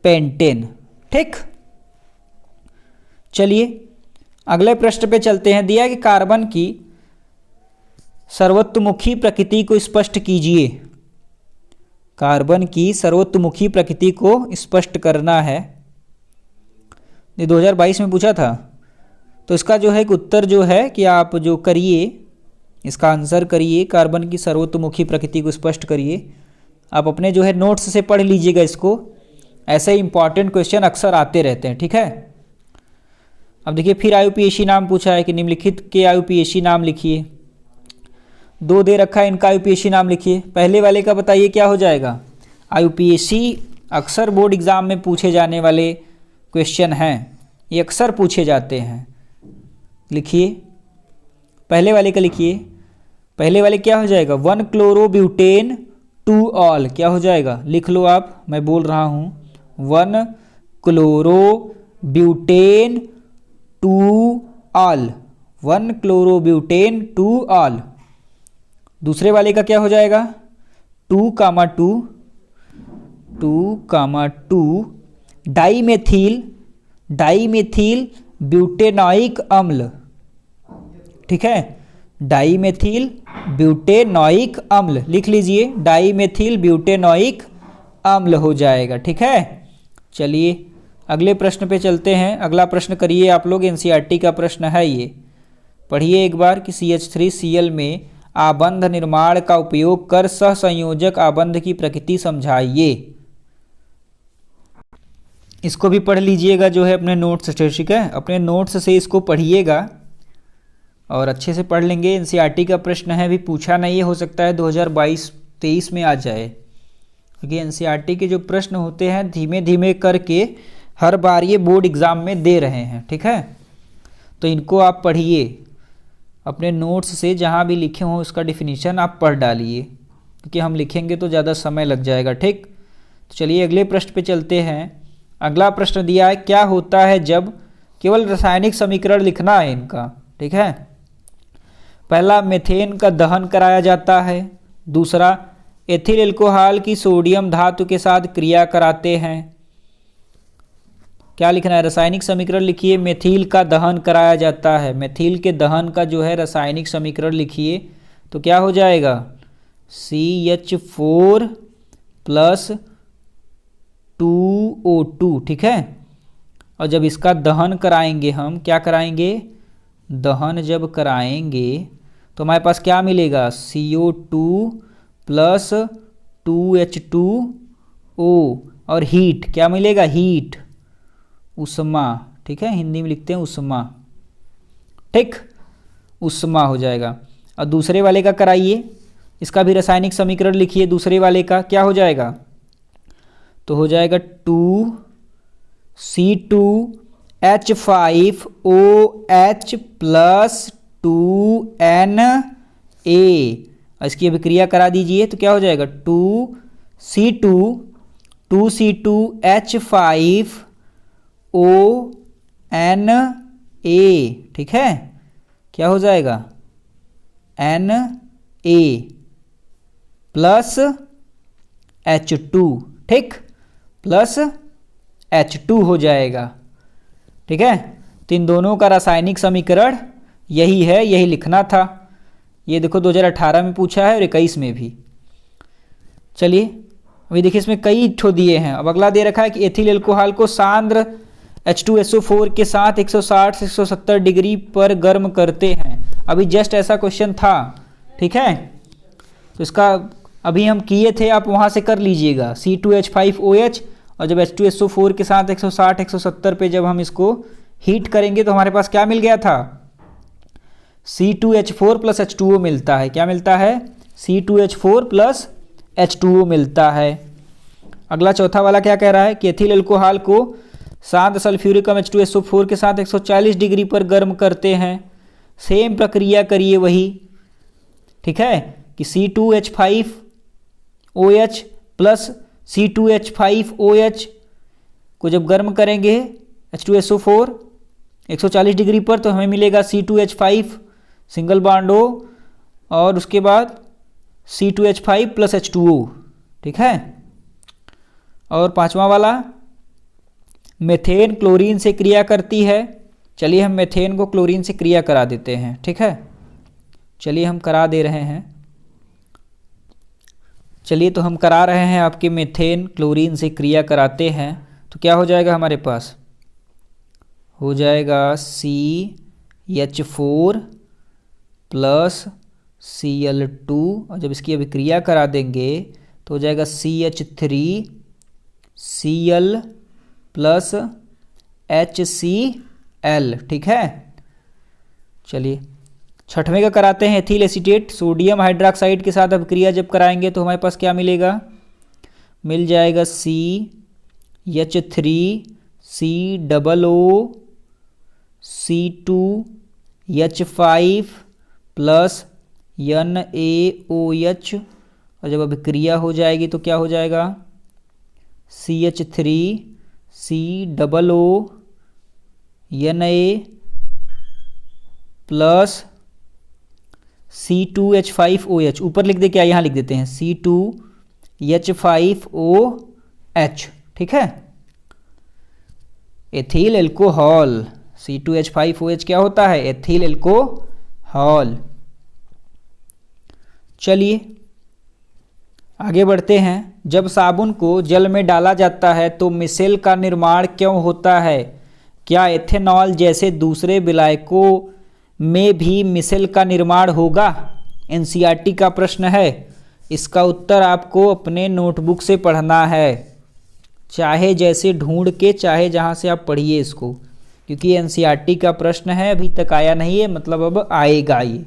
पेंटेन। ठीक, चलिए अगले प्रश्न पे चलते हैं। दिया कि कार्बन की सर्वतोमुखी प्रकृति को स्पष्ट कीजिए। कार्बन की सर्वतोमुखी प्रकृति को स्पष्ट करना है, ये 2022 में पूछा था। तो इसका जो है उत्तर जो है कि आप जो करिए, इसका आंसर करिए, कार्बन की सर्वतोमुखी प्रकृति को स्पष्ट करिए। आप अपने जो है नोट्स से पढ़ लीजिएगा इसको, ऐसे इंपॉर्टेंट क्वेश्चन अक्सर आते रहते हैं। ठीक है, अब देखिए फिर IUPAC नाम पूछा है कि निम्नलिखित के IUPAC नाम लिखिए। 2 दे रखा है, इनका IUPAC नाम लिखिए। पहले वाले का बताइए क्या हो जाएगा। IUPAC अक्सर बोर्ड एग्जाम में पूछे जाने वाले क्वेश्चन हैं, ये अक्सर पूछे जाते हैं। लिखिए, पहले वाले का लिखिए। पहले वाले क्या हो जाएगा, 1 क्लोरोब्यूटेन टू ऑल क्या हो जाएगा, लिख लो आप, मैं बोल रहा हूँ, 1 chloro butane two all, 1 chloro butane two all. दूसरे वाले का क्या हो जाएगा, 2 2 डाईमेथिल ब्यूटेनॉइक अम्ल, ठीक है, डाईमेथिल ब्यूटेनॉइक अम्ल लिख लीजिए, डाईमेथिल ब्यूटेनॉइक अम्ल हो जाएगा, ठीक है। चलिए अगले प्रश्न पे चलते हैं। अगला प्रश्न करिए आप लोग, एनसीईआरटी का प्रश्न है ये, पढ़िए एक बार कि CH3Cl में आबंध निर्माण का उपयोग कर सहसंयोजक आबंध की प्रकृति समझाइए। इसको भी पढ़ लीजिएगा जो है अपने नोट्स से, ठीक है, अपने नोट्स से इसको पढ़िएगा और अच्छे से पढ़ लेंगे। एनसीईआरटी का प्रश्न है, अभी पूछा नहीं है, हो सकता है 2022-23 में आ जाए, क्योंकि एनसीईआरटी के जो प्रश्न होते हैं धीमे धीमे करके हर बार ये बोर्ड एग्ज़ाम में दे रहे हैं, ठीक है। तो इनको आप पढ़िए अपने नोट्स से, जहाँ भी लिखे हों उसका डिफिनीशन आप पढ़ डालिए, क्योंकि हम लिखेंगे तो ज़्यादा समय लग जाएगा, ठीक। तो चलिए अगले प्रश्न पे चलते हैं। अगला प्रश्न दिया है, क्या होता है जब, केवल रासायनिक समीकरण लिखना है इनका, ठीक है। पहला, मेथेन का दहन कराया जाता है। दूसरा, एथिल एल्कोहल की सोडियम धातु के साथ क्रिया कराते हैं। क्या लिखना है, रासायनिक समीकरण लिखिए, मेथिल का दहन कराया जाता है। मेथिल के दहन का जो है रासायनिक समीकरण लिखिए, तो क्या हो जाएगा, CH4 + 2O2, ठीक है। और जब इसका दहन कराएंगे हम, क्या कराएंगे, दहन जब कराएंगे तो हमारे पास क्या मिलेगा, CO2 + 2H2O और हीट, क्या मिलेगा, हीट, उष्मा, ठीक है, हिंदी में लिखते हैं उष्मा, ठीक, उष्मा हो जाएगा। और दूसरे वाले का कराइए, इसका भी रासायनिक समीकरण लिखिए, दूसरे वाले का क्या हो जाएगा, तो हो जाएगा 2C2H5OH + 2Na। इसकी अभिक्रिया करा दीजिए, तो क्या हो जाएगा, 2C2H5ONA, ठीक है, क्या हो जाएगा, Na + H2, ठीक, + H2 हो जाएगा, ठीक है। तो इन दोनों का रासायनिक समीकरण यही है, यही लिखना था। ये देखो 2018 में पूछा है और 21 में भी। चलिए अभी देखिए इसमें कई ठो दिए हैं। अब अगला दे रखा है कि एथिल एल्कोहल को सांद्र H2SO4 के साथ 160 से 170 डिग्री पर गर्म करते हैं। अभी जस्ट ऐसा क्वेश्चन था, ठीक है, तो इसका अभी हम किए थे, आप वहाँ से कर लीजिएगा। C2H5OH और जब H2SO4 के साथ 160-170 पे जब हम इसको हीट करेंगे तो हमारे पास क्या मिल गया था, C2H4 + H2O मिलता है। क्या मिलता है, C2H4 + H2O मिलता है। अगला चौथा वाला क्या कह रहा है कि एथिल अल्कोहल को शांत सल्फ्यूरिक अम्ल H2SO4 के साथ 140 डिग्री पर गर्म करते हैं। सेम प्रक्रिया करिए वही, ठीक है, कि C2H5OH + C2H5OH को जब गर्म करेंगे H2SO4 140 डिग्री पर तो हमें मिलेगा C2H5 सिंगल बॉन्ड O और उसके बाद C2H5 + H2O, ठीक है। और पांचवा वाला, मेथेन क्लोरीन से क्रिया करती है। चलिए हम मेथेन को क्लोरीन से क्रिया करा देते हैं, ठीक है, चलिए हम करा दे रहे हैं। चलिए तो हम करा रहे हैं, आपके मेथेन क्लोरीन से क्रिया कराते हैं तो क्या हो जाएगा, हमारे पास हो जाएगा CH4 + Cl2 और जब इसकी अभिक्रिया करा देंगे तो हो जाएगा CH3Cl + HCl, ठीक है। चलिए छठवें का कराते हैं, एथिल एसीटेट सोडियम हाइड्रोक्साइड के साथ अभिक्रिया जब कराएंगे तो हमारे पास क्या मिलेगा, मिल जाएगा CH3COO C2H5 + NaOH और जब अभिक्रिया हो जाएगी तो क्या हो जाएगा, CH3COO प्लस C2H5OH, ऊपर लिख दे क्या, यहाँ लिख देते हैं C2H5OH, ठीक है। एथिल एल्कोहल, C2H5OH क्या होता है, एथिल एल्कोहल। चलिए आगे बढ़ते हैं। जब साबुन को जल में डाला जाता है तो मिसेल का निर्माण क्यों होता है? क्या एथेनॉल जैसे दूसरे विलायकों में भी मिसेल का निर्माण होगा? एनसीईआरटी का प्रश्न है। इसका उत्तर आपको अपने नोटबुक से पढ़ना है, चाहे जैसे ढूंढ के, चाहे जहाँ से आप पढ़िए इसको, क्योंकि एनसीईआरटी का प्रश्न है, अभी तक आया नहीं है, मतलब अब आएगा। ये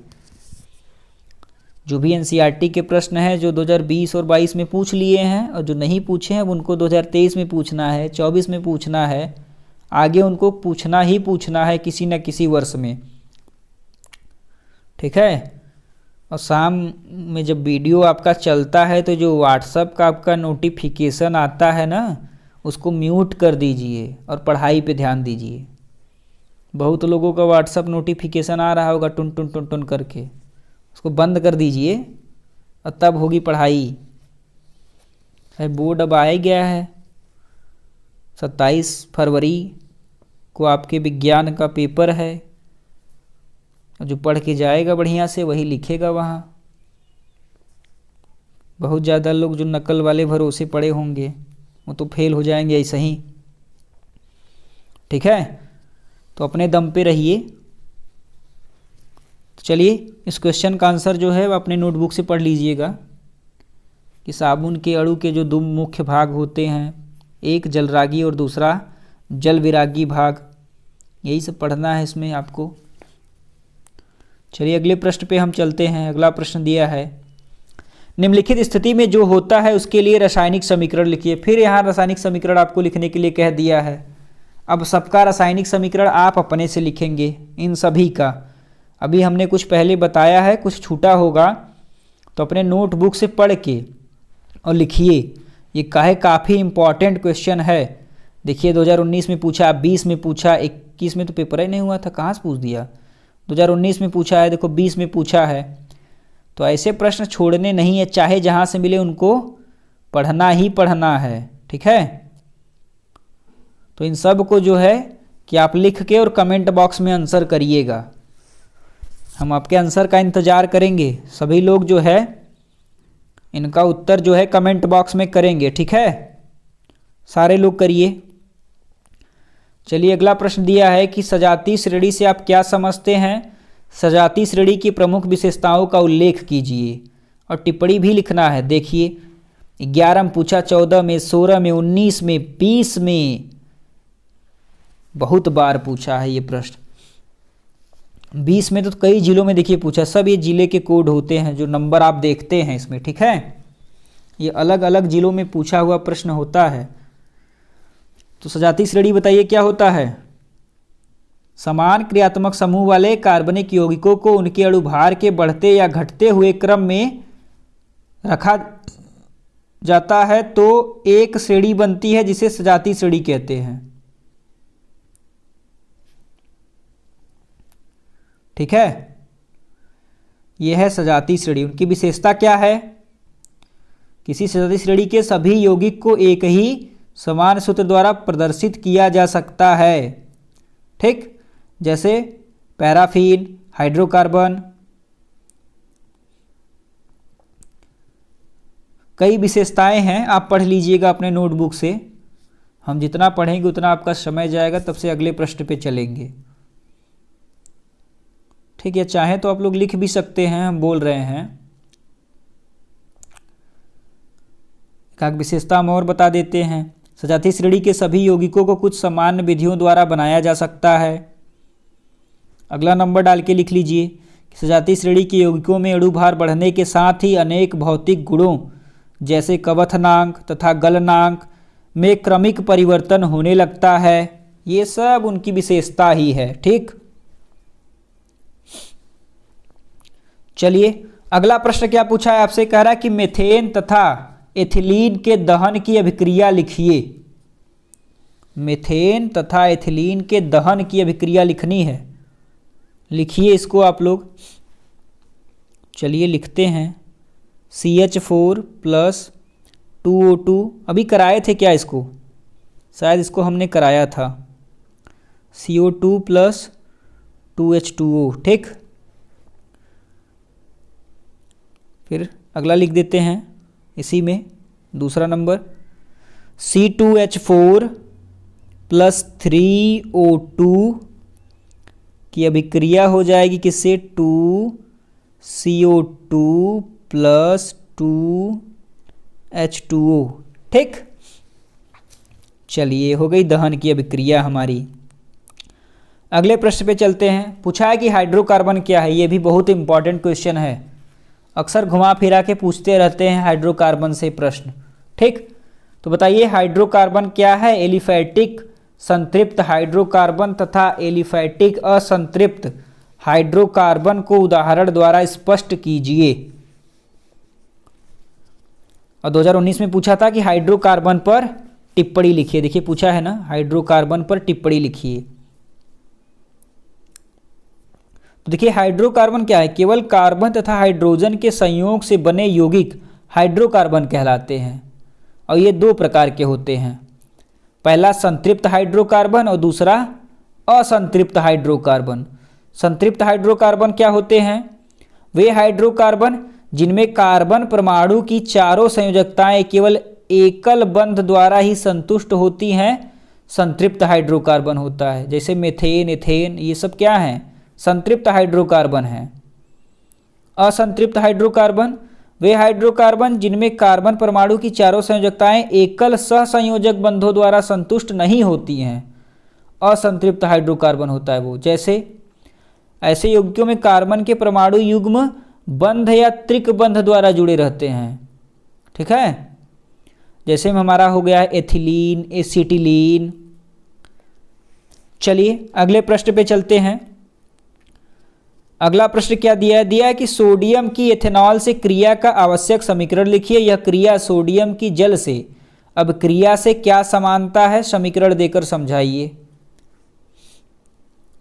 जो भी एनसीईआरटी के प्रश्न हैं जो 2020 और 22 में पूछ लिए हैं, और जो नहीं पूछे हैं उनको 2023 में पूछना है, 24 में पूछना है, आगे उनको पूछना ही पूछना है किसी न किसी वर्ष में, ठीक है। और शाम में जब वीडियो आपका चलता है तो जो व्हाट्सएप का आपका नोटिफिकेशन आता है ना, उसको म्यूट कर दीजिए और पढ़ाई पे ध्यान दीजिए। बहुत लोगों का व्हाट्सएप नोटिफिकेशन आ रहा होगा टुन टुन टुन टुन करके, उसको बंद कर दीजिए और तब होगी पढ़ाई। बोर्ड अब आ ही गया है, 27 फरवरी को आपके विज्ञान का पेपर है। जो पढ़ के जाएगा बढ़िया से वही लिखेगा वहाँ। बहुत ज़्यादा लोग जो नकल वाले भरोसे पड़े होंगे वो तो फेल हो जाएंगे ऐसे ही, ठीक है। तो अपने दम पे रहिए। तो चलिए इस क्वेश्चन का आंसर जो है वो अपने नोटबुक से पढ़ लीजिएगा कि साबुन के अणु के जो दो मुख्य भाग होते हैं, एक जलरागी और दूसरा जल विरागी भाग, यही सब पढ़ना है इसमें आपको। चलिए अगले प्रश्न पे हम चलते हैं। अगला प्रश्न दिया है, निम्नलिखित स्थिति में जो होता है उसके लिए रासायनिक समीकरण लिखिए। फिर यहाँ रासायनिक समीकरण आपको लिखने के लिए कह दिया है। अब सबका रासायनिक समीकरण आप अपने से लिखेंगे, इन सभी का। अभी हमने कुछ पहले बताया है, कुछ छूटा होगा तो अपने नोटबुक से पढ़ के और लिखिए। ये काफ़ी इम्पॉर्टेंट क्वेश्चन है। देखिए 2019 में पूछा, 20 में पूछा, 21 में तो पेपर ही नहीं हुआ था, कहाँ से पूछ दिया। 2019 में पूछा है, देखो 20 में पूछा है। तो ऐसे प्रश्न छोड़ने नहीं है, चाहे जहाँ से मिले उनको पढ़ना ही पढ़ना है, ठीक है। तो इन सब को जो है कि आप लिख के और कमेंट बॉक्स में आंसर करिएगा। हम आपके आंसर का इंतज़ार करेंगे। सभी लोग जो है इनका उत्तर जो है कमेंट बॉक्स में करेंगे, ठीक है। सारे लोग करिए। चलिए अगला प्रश्न दिया है कि सजातीय श्रेणी से आप क्या समझते हैं? सजातीय श्रेणी की प्रमुख विशेषताओं का उल्लेख कीजिए और टिप्पणी भी लिखना है। देखिए 11 में पूछा, 14 में, 16 में, 19 में, 20 में, बहुत बार पूछा है ये प्रश्न। 20 में तो कई जिलों में देखिए पूछा। सब ये जिले के कोड होते हैं जो नंबर आप देखते हैं इसमें, ठीक है। ये अलग अलग जिलों में पूछा हुआ प्रश्न होता है। तो सजातीय श्रेणी बताइए क्या होता है? समान क्रियात्मक समूह वाले कार्बनिक यौगिकों को उनके अणुभार के बढ़ते या घटते हुए क्रम में रखा जाता है तो एक श्रेणी बनती है जिसे सजातीय श्रेणी कहते हैं, ठीक है। यह है सजातीय श्रेणी। उनकी विशेषता क्या है? किसी सजातीय श्रेणी के सभी यौगिक को एक ही समान सूत्र द्वारा प्रदर्शित किया जा सकता है, ठीक। जैसे पैराफिन, हाइड्रोकार्बन, कई विशेषताएं हैं, आप पढ़ लीजिएगा अपने नोटबुक से। हम जितना पढ़ेंगे उतना आपका समय जाएगा, तब से अगले प्रश्न पे चलेंगे, ठीक है। चाहे तो आप लोग लिख भी सकते हैं, हम बोल रहे हैं। एक विशेषता हम और बता देते हैं। सजातीय श्रेणी के सभी यौगिकों को कुछ सामान्य विधियों द्वारा बनाया जा सकता है। अगला नंबर डाल के लिख लीजिए। सजातीय श्रेणी के यौगिकों में अणुभार बढ़ने के साथ ही अनेक भौतिक गुणों जैसे कवथनांक तथा गलनांक में क्रमिक परिवर्तन होने लगता है। ये सब उनकी विशेषता ही है, ठीक। चलिए अगला प्रश्न क्या पूछा है आपसे, कह रहा है कि मीथेन तथा एथिलीन के दहन की अभिक्रिया लिखिए। मीथेन तथा एथिलीन के दहन की अभिक्रिया लिखनी है, लिखिए इसको आप लोग। चलिए लिखते हैं, CH4 प्लस 2O2, अभी कराए थे क्या इसको, शायद इसको हमने कराया था, CO2 प्लस 2H2O, ठीक। फिर अगला लिख देते हैं इसी में, दूसरा नंबर C2H4 प्लस 3O2 की अभिक्रिया हो जाएगी किससे, 2CO2 प्लस 2H2O, ठीक। चलिए हो गई दहन की अभिक्रिया हमारी। अगले प्रश्न पे चलते हैं। पूछा है कि हाइड्रोकार्बन क्या है, ये भी बहुत इंपॉर्टेंट क्वेश्चन है, अक्सर घुमा फिरा के पूछते रहते हैं हाइड्रोकार्बन से प्रश्न, ठीक। तो बताइए हाइड्रोकार्बन क्या है। एलिफैटिक संतृप्त हाइड्रोकार्बन तथा एलिफैटिक असंतृप्त हाइड्रोकार्बन को उदाहरण द्वारा स्पष्ट कीजिए। और 2019 में पूछा था कि हाइड्रोकार्बन पर टिप्पणी लिखिए, देखिए पूछा है ना, हाइड्रोकार्बन पर टिप्पणी लिखिए। तो देखिए हाइड्रोकार्बन क्या है, केवल कार्बन तथा हाइड्रोजन के संयोग से बने यौगिक हाइड्रोकार्बन कहलाते हैं। और ये दो प्रकार के होते हैं, पहला संतृप्त हाइड्रोकार्बन और दूसरा असंतृप्त हाइड्रोकार्बन। संतृप्त हाइड्रोकार्बन क्या होते हैं, वे हाइड्रोकार्बन जिनमें कार्बन परमाणु की चारों संयोजकताएं केवल एकल बंध द्वारा ही संतुष्ट होती हैं, संतृप्त हाइड्रोकार्बन होता है। जैसे मीथेन, एथेन, ये सब क्या हैं, संतृप्त हाइड्रोकार्बन हैं। असंतृप्त हाइड्रोकार्बन वे हाइड्रोकार्बन जिनमें कार्बन परमाणु की चारों संयोजकताएं एकल सहसंयोजक बंधों द्वारा संतुष्ट नहीं होती हैं, असंतृप्त हाइड्रोकार्बन होता है वो। जैसे ऐसे यौगिकों में कार्बन के परमाणु युग्म बंध या त्रिक बंध द्वारा जुड़े रहते हैं, ठीक है। जैसे हमारा हो गया एथिलीन, एसिटिलीन। चलिए अगले प्रश्न पे चलते हैं। अगला प्रश्न क्या दिया है, दिया है कि सोडियम की एथेनॉल से क्रिया का आवश्यक समीकरण लिखिए। यह क्रिया सोडियम की जल से अब क्रिया से क्या समानता है, समीकरण देकर समझाइए।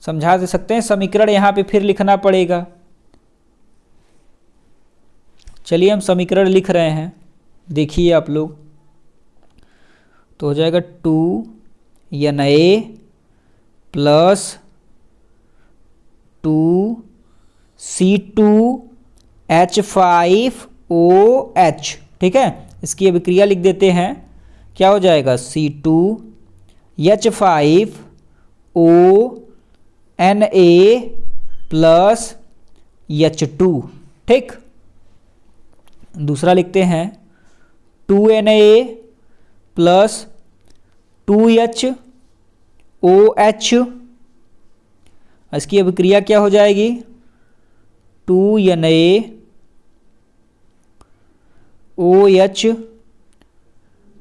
समझा दे सकते हैं, समीकरण यहां पे फिर लिखना पड़ेगा। चलिए हम समीकरण लिख रहे हैं, देखिए आप लोग। तो हो जाएगा 2Na प्लस 2C2H5OH, ठीक है। इसकी अभिक्रिया लिख देते हैं, क्या हो जाएगा, C2H5ONa प्लस H2, ठीक। दूसरा लिखते हैं 2Na प्लस 2HOH, इसकी अभिक्रिया क्या हो जाएगी, 2NaOH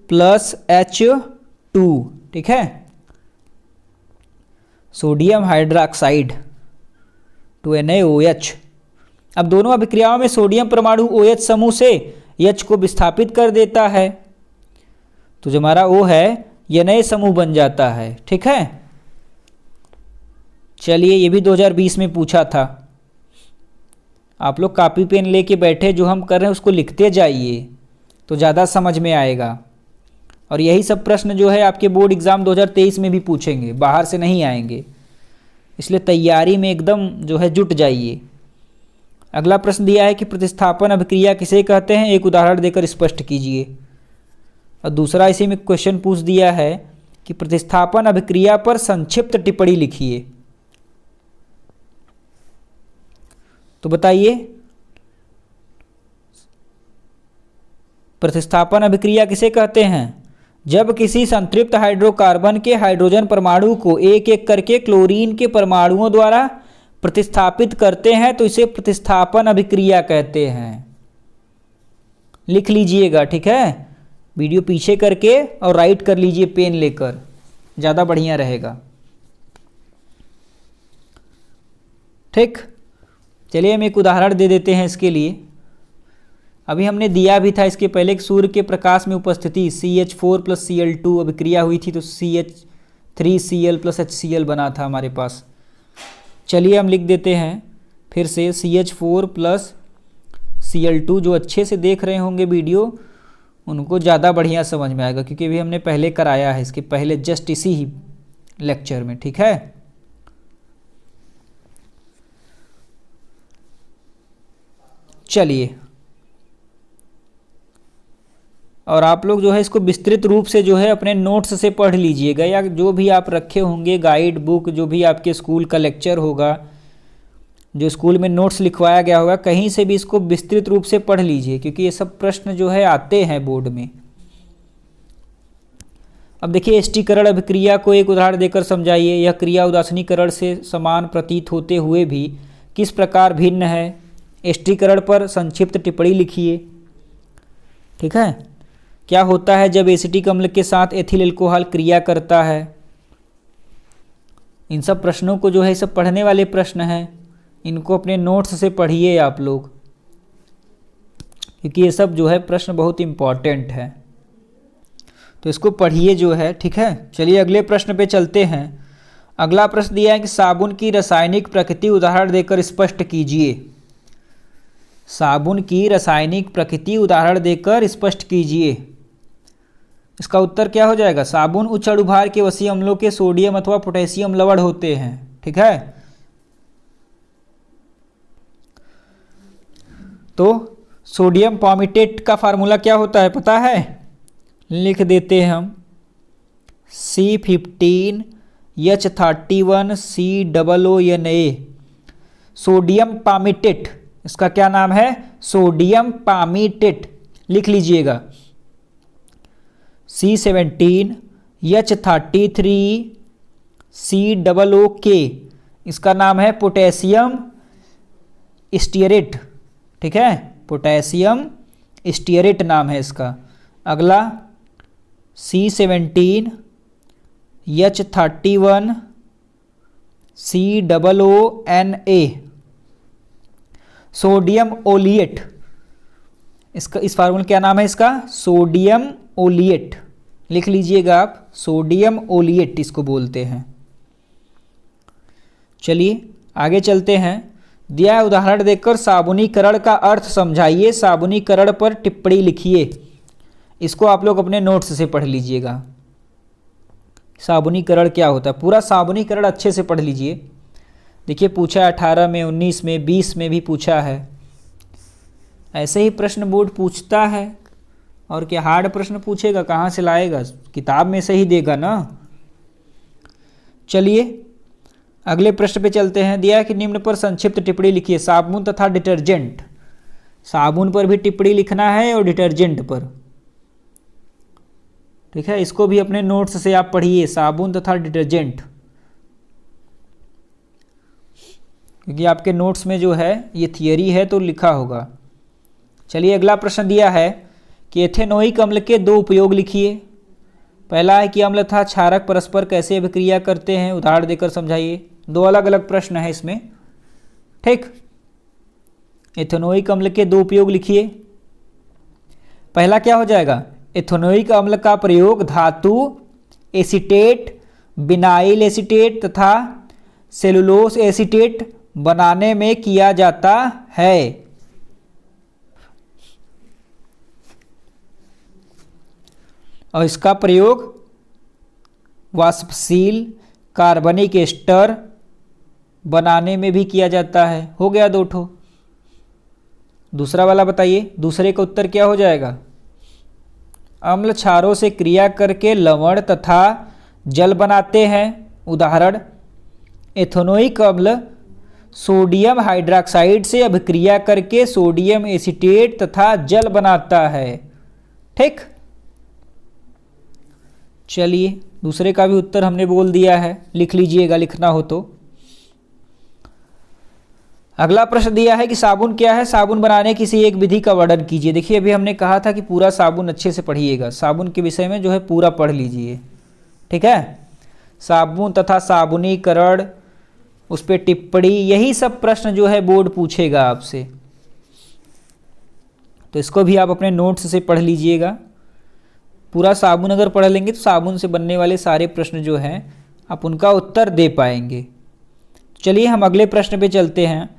प्लस H2, ठीक है। Sodium hydroxide 2NaOH। अब दोनों अभिक्रियाओं में सोडियम परमाणु OH समूह से H को विस्थापित कर देता है, तो जो हमारा O है यह नए समूह बन जाता है, ठीक है। चलिए ये भी 2020 में पूछा था, आप लोग कॉपी पेन लेके बैठे, जो हम कर रहे हैं उसको लिखते जाइए तो ज़्यादा समझ में आएगा। और यही सब प्रश्न जो है आपके बोर्ड एग्ज़ाम 2023 में भी पूछेंगे, बाहर से नहीं आएंगे, इसलिए तैयारी में एकदम जो है जुट जाइए। अगला प्रश्न दिया है कि प्रतिस्थापन अभिक्रिया किसे कहते हैं, एक उदाहरण देकर स्पष्ट कीजिए। और दूसरा इसी में क्वेश्चन पूछ दिया है कि प्रतिस्थापन अभिक्रिया पर संक्षिप्त टिप्पणी लिखिए। तो बताइए प्रतिस्थापन अभिक्रिया किसे कहते हैं, जब किसी संतृप्त हाइड्रोकार्बन के हाइड्रोजन परमाणु को एक एक करके क्लोरीन के परमाणुओं द्वारा प्रतिस्थापित करते हैं तो इसे प्रतिस्थापन अभिक्रिया कहते हैं। लिख लीजिएगा, ठीक है। वीडियो पीछे करके और राइट कर लीजिए पेन लेकर, ज़्यादा बढ़िया रहेगा, ठीक। चलिए हम एक उदाहरण दे देते हैं इसके लिए। अभी हमने दिया भी था इसके पहले कि सूर्य के प्रकाश में उपस्थिति CH4 + Cl2 अभिक्रिया हुई थी तो CH3Cl + HCl बना था हमारे पास। चलिए हम लिख देते हैं फिर से CH4 + Cl2। जो अच्छे से देख रहे होंगे वीडियो उनको ज़्यादा बढ़िया समझ में आएगा, क्योंकि अभी हमने पहले कराया है इसके पहले जस्ट इसी ही लेक्चर में। ठीक है, चलिए। और आप लोग जो है इसको विस्तृत रूप से जो है अपने नोट्स से पढ़ लीजिएगा, या जो भी आप रखे होंगे गाइड बुक, जो भी आपके स्कूल का लेक्चर होगा, जो स्कूल में नोट्स लिखवाया गया होगा, कहीं से भी इसको विस्तृत रूप से पढ़ लीजिए, क्योंकि ये सब प्रश्न जो है आते हैं बोर्ड में। अब देखिए, एष्टीकरण अभिक्रिया को एक उदाहरण देकर समझाइए। यह क्रिया उदासीनीकरण से समान प्रतीत होते हुए भी किस प्रकार भिन्न है? एष्टीकरण पर संक्षिप्त टिप्पणी लिखिए। ठीक है, क्या होता है जब एसिटिक अम्ल के साथ एथिल अल्कोहल क्रिया करता है? इन सब प्रश्नों को जो है सब पढ़ने वाले प्रश्न हैं, इनको अपने नोट्स से पढ़िए आप लोग, क्योंकि ये सब जो है प्रश्न बहुत इम्पॉर्टेंट है, तो इसको पढ़िए जो है। ठीक है, चलिए अगले प्रश्न पे चलते हैं। अगला प्रश्न दिया है कि साबुन की रासायनिक प्रकृति उदाहरण देकर स्पष्ट कीजिए। साबुन की रासायनिक प्रकृति उदाहरण देकर स्पष्ट कीजिए। इसका उत्तर क्या हो जाएगा? साबुन उच्च अणुभार के वसीय अम्लों के सोडियम अथवा पोटेशियम लवण होते हैं। ठीक है, तो सोडियम पामिटेट का फार्मूला क्या होता है पता है? लिख देते हैं हम, C15H31COONA। सोडियम पामिटेट, इसका क्या नाम है? Sodium palmitate. लिख लीजिएगा, C17H33COOK, इसका नाम है पोटेशियम स्टीयरेट। ठीक है, पोटेशियम स्टीयरेट नाम है इसका। अगला C17H31COONA, सोडियम ओलिएट। इसका इस फार्मूला क्या नाम है इसका? सोडियम ओलिएट। लिख लीजिएगा आप, सोडियम ओलिएट इसको बोलते हैं। चलिए आगे चलते हैं। दिया उदाहरण देकर साबुनीकरण का अर्थ समझाइए। साबुनीकरण पर टिप्पणी लिखिए। इसको आप लोग अपने नोट्स से पढ़ लीजिएगा, साबुनीकरण क्या होता है। पूरा साबुनीकरण अच्छे से पढ़ लीजिए। देखिए, पूछा है 18 में, 19 में, 20 में भी पूछा है। ऐसे ही प्रश्न बोर्ड पूछता है, और क्या हार्ड प्रश्न पूछेगा? कहाँ से लाएगा? किताब में से ही देगा ना। चलिए अगले प्रश्न पे चलते हैं। दिया है कि निम्न पर संक्षिप्त टिप्पणी लिखिए। साबुन तथा डिटर्जेंट, साबुन पर भी टिप्पणी लिखना है और डिटर्जेंट पर। ठीक है, इसको भी अपने नोट्स से आप पढ़िए, साबुन तथा डिटर्जेंट, क्योंकि आपके नोट्स में जो है ये थियरी है तो लिखा होगा। चलिए अगला प्रश्न दिया है कि एथेनोइक अम्ल के दो उपयोग लिखिए। पहला है कि अम्ल तथा क्षारक परस्पर कैसे अभिक्रिया करते हैं, उदाहरण देकर समझाइए। दो अलग अलग प्रश्न है इसमें। ठीक, एथेनोइक अम्ल के दो उपयोग लिखिए। पहला क्या हो जाएगा? एथेनोइक अम्ल का प्रयोग धातु एसीटेट, विनाइल एसीटेट तथा सेलुलोस एसीटेट बनाने में किया जाता है। और इसका प्रयोग वाष्पशील कार्बनिक एस्टर बनाने में भी किया जाता है। हो गया दो ठो। दूसरा वाला बताइए, दूसरे का उत्तर क्या हो जाएगा? अम्ल क्षारों से क्रिया करके लवण तथा जल बनाते हैं। उदाहरण, एथेनोइक अम्ल सोडियम हाइड्रॉक्साइड से अभिक्रिया करके सोडियम एसीटेट तथा जल बनाता है। ठीक, चलिए दूसरे का भी उत्तर हमने बोल दिया है, लिख लीजिएगा लिखना हो तो। अगला प्रश्न दिया है कि साबुन क्या है? साबुन बनाने किसी एक विधि का वर्णन कीजिए। देखिए, अभी हमने कहा था कि पूरा साबुन अच्छे से पढ़िएगा, साबुन के विषय में जो है पूरा पढ़ लीजिए। ठीक है, साबुन तथा साबुनीकरण, उस पर टिप्पणी, यही सब प्रश्न जो है बोर्ड पूछेगा आपसे। तो इसको भी आप अपने नोट्स से पढ़ लीजिएगा। पूरा साबुन अगर पढ़ लेंगे तो साबुन से बनने वाले सारे प्रश्न जो हैं आप उनका उत्तर दे पाएंगे। चलिए हम अगले प्रश्न पे चलते हैं।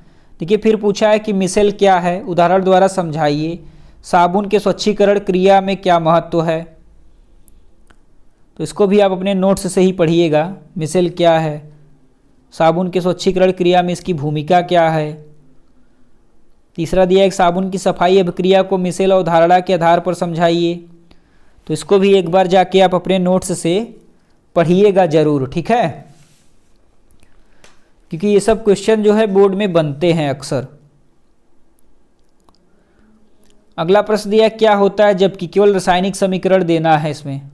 देखिए फिर पूछा है कि मिसेल क्या है, उदाहरण द्वारा समझाइए। साबुन के स्वच्छीकरण क्रिया में क्या महत्व है, तो इसको भी आप अपने नोट्स से ही पढ़िएगा। मिसेल क्या है, साबुन के स्वच्छीकरण क्रिया में इसकी भूमिका क्या है। तीसरा दिया है साबुन की सफाई अभिक्रिया को मिसेल और धारणा के आधार पर समझाइए। तो इसको भी एक बार जाके आप अपने नोट्स से पढ़िएगा जरूर, ठीक है, क्योंकि ये सब क्वेश्चन जो है बोर्ड में बनते हैं अक्सर। अगला प्रश्न दिया क्या होता है जबकि केवल रासायनिक समीकरण देना है इसमें।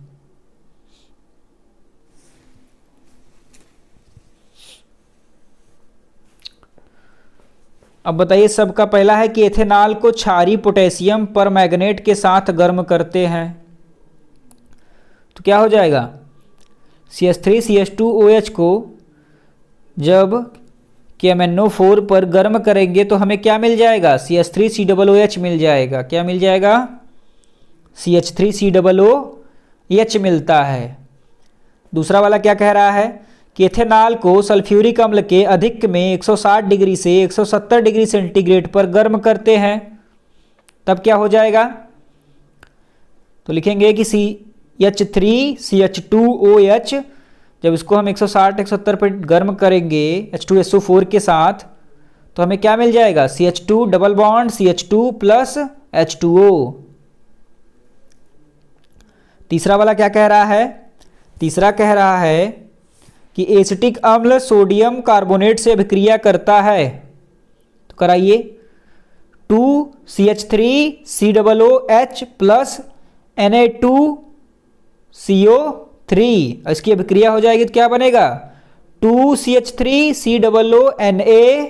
अब बताइए, सबका पहला है कि एथेनॉल को क्षारीय पोटेशियम परमैंगनेट के साथ गर्म करते हैं तो क्या हो जाएगा। CH3CH2OH को जब KMnO4 पर गर्म करेंगे तो हमें क्या मिल जाएगा, CH3COOH मिल जाएगा। क्या मिल जाएगा, CH3COOH मिलता है। दूसरा वाला क्या कह रहा है कि एथेनॉल को सल्फ्यूरिक अम्ल के अधिक में 160 डिग्री से 170 डिग्री सेंटीग्रेड पर गर्म करते हैं, तब क्या हो जाएगा। तो लिखेंगे कि CH3CH2OH जब इसको हम 160-170 पर गर्म करेंगे H2SO4 के साथ तो हमें क्या मिल जाएगा, CH2 double bond CH2 plus H2O। तीसरा वाला क्या कह रहा है, तीसरा कह रहा है कि एसिटिक अम्ल सोडियम कार्बोनेट से अभिक्रिया करता है तो कराइए। 2CH3COOH प्लस Na2CO3 इसकी अभिक्रिया हो जाएगी तो क्या बनेगा, 2CH3COONA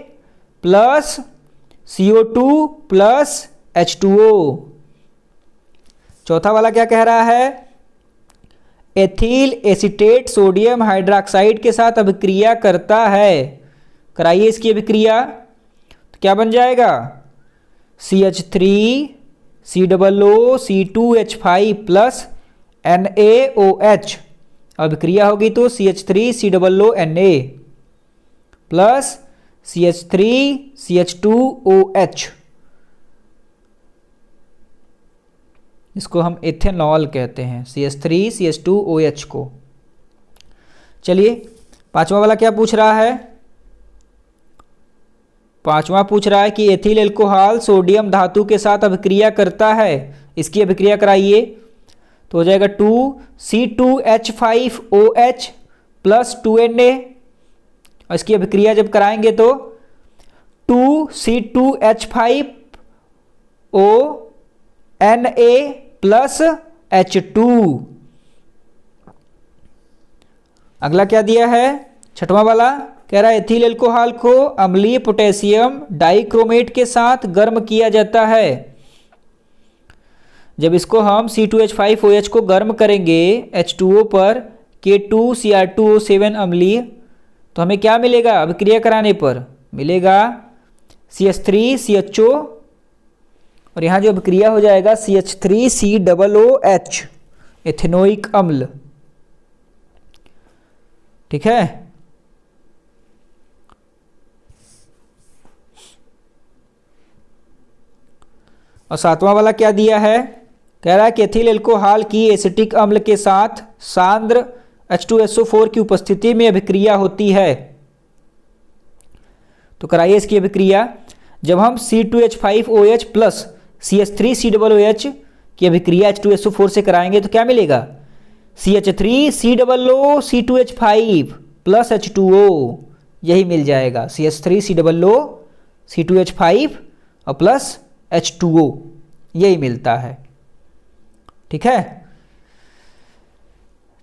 plus CO2 plus H2O। चौथा वाला क्या कह रहा है, एथिल एसीटेट सोडियम हाइड्रोक्साइड के साथ अभिक्रिया करता है, कराइए इसकी अभिक्रिया तो क्या बन जाएगा, CH3COOC2H5 प्लस NaOH। अभिक्रिया होगी तो CH3COONA प्लस CH3CH2OH, इसको हम एथेनॉल कहते हैं, CH3CH2OH को। चलिए पांचवा वाला क्या पूछ रहा है, पांचवा पूछ रहा है कि एथिल एल्कोहल सोडियम धातु के साथ अभिक्रिया करता है, इसकी अभिक्रिया कराइए तो हो जाएगा 2C2H5OH प्लस 2Na। और इसकी अभिक्रिया जब कराएंगे तो 2C2H5ONa प्लस H2। अगला क्या दिया है, छठवां वाला कह रहा है एथिल एल्कोहल को अम्लीय पोटेशियम डाइक्रोमेट के साथ गर्म किया जाता है। जब इसको हम C2H5OH को गर्म करेंगे H2O पर K2Cr2O7 अम्लीय तो हमें क्या मिलेगा, अभिक्रिया कराने पर मिलेगा CH3CHO और यहाँ जो अभिक्रिया हो जाएगा CH3COOH एथेनोइक अम्ल, ठीक है। और सातवां वाला क्या दिया है, कह रहा है कि एथिल एल्कोहल की एसिटिक अम्ल के साथ सांद्र H2SO4 की उपस्थिति में अभिक्रिया होती है तो कराइए इसकी अभिक्रिया। जब हम C2H5OH प्लस CH3COOH की अभिक्रिया H2SO4 से कराएंगे तो क्या मिलेगा, CH3COOC2H5 प्लस H2O, यही मिल जाएगा CH3COOC2H5 और प्लस H2O, यही मिलता है, ठीक है।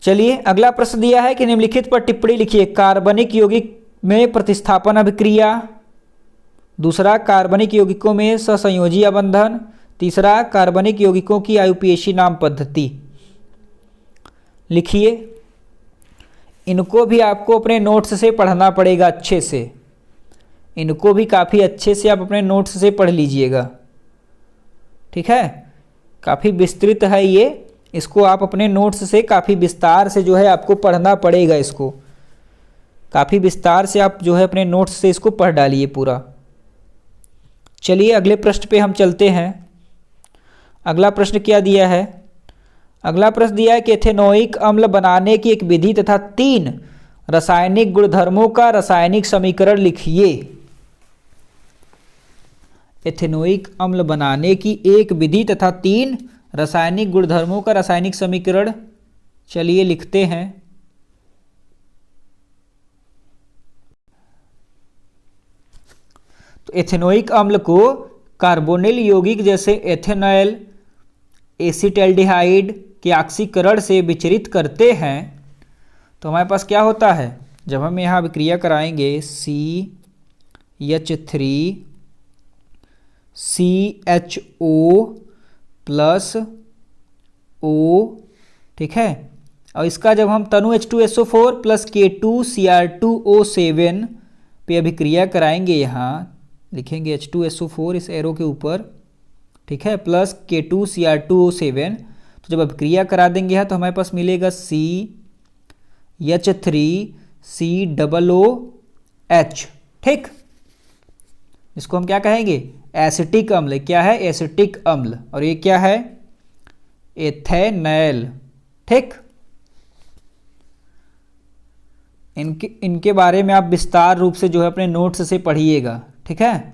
चलिए अगला प्रश्न दिया है कि निम्नलिखित पर टिप्पणी लिखिए। कार्बनिक यौगिक में प्रतिस्थापन अभिक्रिया, दूसरा कार्बनिक यौगिकों में सहसंयोजी अबंधन, तीसरा कार्बनिक यौगिकों की आयुपेशी नाम पद्धति। लिखिए, इनको भी आपको अपने नोट्स से पढ़ना पड़ेगा अच्छे से, इनको भी काफ़ी अच्छे से आप अपने नोट्स से पढ़ लीजिएगा। ठीक है, काफ़ी विस्तृत है ये, इसको आप अपने नोट्स से काफ़ी विस्तार से जो है आपको पढ़ना पड़ेगा। इसको काफ़ी विस्तार से आप जो है अपने नोट्स से इसको पढ़ डालिए पूरा। चलिए अगले प्रश्न पे हम चलते हैं। अगला प्रश्न क्या दिया है? अगला प्रश्न दिया है कि एथेनोइक अम्ल बनाने की एक विधि तथा 3 रासायनिक गुणधर्मों का रासायनिक समीकरण लिखिए। एथेनोइक अम्ल बनाने की एक विधि तथा 3 रासायनिक गुणधर्मों का रासायनिक समीकरण, चलिए लिखते हैं। तो एथेनोइक अम्ल को कार्बोनिल यौगिक जैसे एथेनॉल, एसिटाल्डिहाइड के ऑक्सीकरण से विचरित करते हैं तो हमारे पास क्या होता है? जब हम यहाँ अभिक्रिया कराएंगे CH3CHO प्लस O, ठीक है, और इसका जब हम तनु H2SO4 प्लस K2Cr2O7 पे अभिक्रिया कराएंगे, यहाँ लिखेंगे H2SO4 इस एरो के ऊपर, ठीक है, प्लस K2Cr2O7, तो जब अभिक्रिया करा देंगे यहाँ तो हमारे पास मिलेगा CH3COOH, ठीक, इसको हम क्या कहेंगे? एसिटिक अम्ल। क्या है? एसिटिक अम्ल। और ये क्या है? एथेनॉल, ठीक। इनके बारे में आप विस्तार रूप से जो है अपने नोट्स से पढ़िएगा, ठीक है,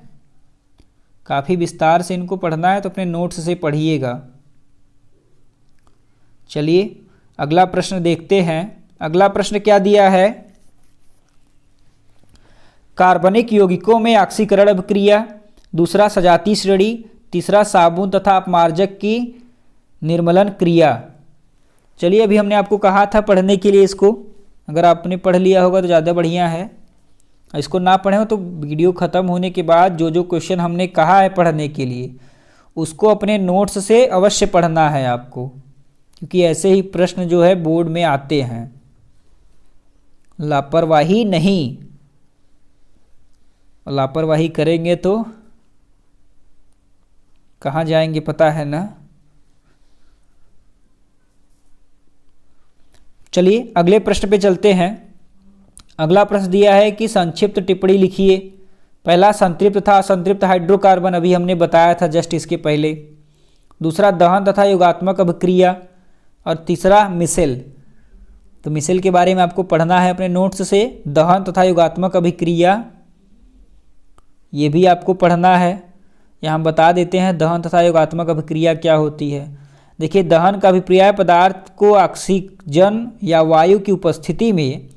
काफ़ी विस्तार से इनको पढ़ना है तो अपने नोट्स से पढ़िएगा। चलिए अगला प्रश्न देखते हैं। अगला प्रश्न क्या दिया है? कार्बनिक यौगिकों में ऑक्सीकरण अभिक्रिया, दूसरा सजाती श्रेणी, तीसरा साबुन तथा अपमार्जक की निर्मलन क्रिया। चलिए अभी हमने आपको कहा था पढ़ने के लिए इसको, अगर आपने पढ़ लिया होगा तो ज़्यादा बढ़िया है, इसको ना पढ़े हो तो वीडियो ख़त्म होने के बाद जो जो क्वेश्चन हमने कहा है पढ़ने के लिए उसको अपने नोट्स से अवश्य पढ़ना है आपको, क्योंकि ऐसे ही प्रश्न जो है बोर्ड में आते हैं। लापरवाही नहीं, लापरवाही करेंगे तो कहाँ जाएंगे पता है ना। चलिए अगले प्रश्न पे चलते हैं। अगला प्रश्न दिया है कि संक्षिप्त टिप्पणी लिखिए। पहला संतृप्त तथा असंतृप्त हाइड्रोकार्बन, अभी हमने बताया था जस्ट इसके पहले। दूसरा दहन तथा योगात्मक अभिक्रिया, और तीसरा मिसेल। तो मिसेल के बारे में आपको पढ़ना है अपने नोट्स से। दहन तथा योगात्मक अभिक्रिया ये भी आपको पढ़ना है। यहाँ हम बता देते हैं दहन तथा योगात्मक अभिक्रिया क्या होती है। देखिए, दहन का अभिप्राय पदार्थ को ऑक्सीजन या वायु की उपस्थिति में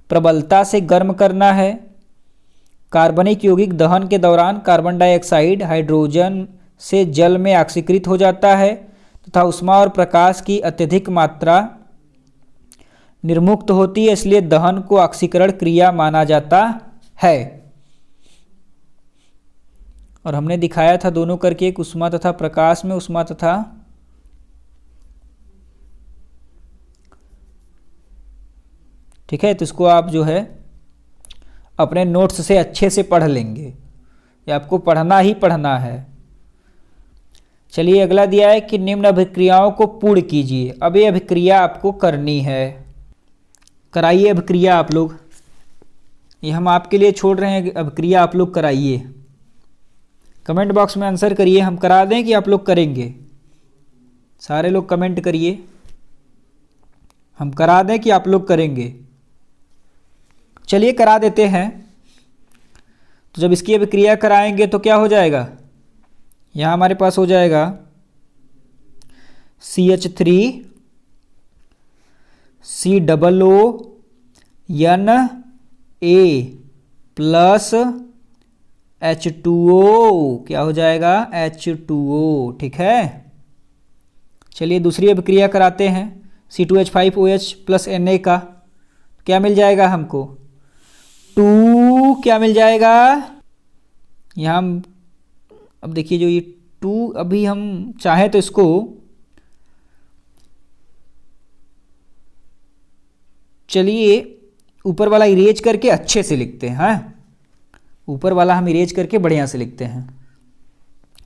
प्रबलता से गर्म करना है। कार्बनिक यौगिक दहन के दौरान कार्बन डाइऑक्साइड हाइड्रोजन से जल में ऑक्सीकृत हो जाता है तथा उष्मा और प्रकाश की अत्यधिक मात्रा निर्मुक्त होती है, इसलिए दहन को ऑक्सीकरण क्रिया माना जाता है। और हमने दिखाया था दोनों करके, एक उष्मा तथा प्रकाश में उष्मा तथा ठीक है, तो इसको आप जो है अपने नोट्स से अच्छे से पढ़ लेंगे, ये आपको पढ़ना ही पढ़ना है। चलिए अगला दिया है कि निम्न अभिक्रियाओं को पूर्ण कीजिए। अब ये अभिक्रिया आपको करनी है, कराइए अभिक्रिया आप लोग, ये हम आपके लिए छोड़ रहे हैं, अभिक्रिया आप लोग कराइए। कमेंट बॉक्स में आंसर करिए, हम करा दें कि आप लोग करेंगे। सारे लोग कमेंट करिए, हम करा दें कि आप लोग करेंगे। चलिए करा देते हैं। तो जब इसकी अभिक्रिया कराएंगे तो क्या हो जाएगा? यहाँ हमारे पास हो जाएगा CH3COONA प्लस H2O, क्या हो जाएगा? H2O, ठीक है। चलिए दूसरी अभिक्रिया कराते हैं। C2H5OH प्लस Na का क्या मिल जाएगा हमको? 2, क्या मिल जाएगा यहाँ? अब देखिए जो ये 2, अभी हम चाहें तो इसको चलिए ऊपर वाला इरेज करके अच्छे से लिखते हैं। हाँ, ऊपर वाला हम इरेज करके बढ़िया से लिखते हैं।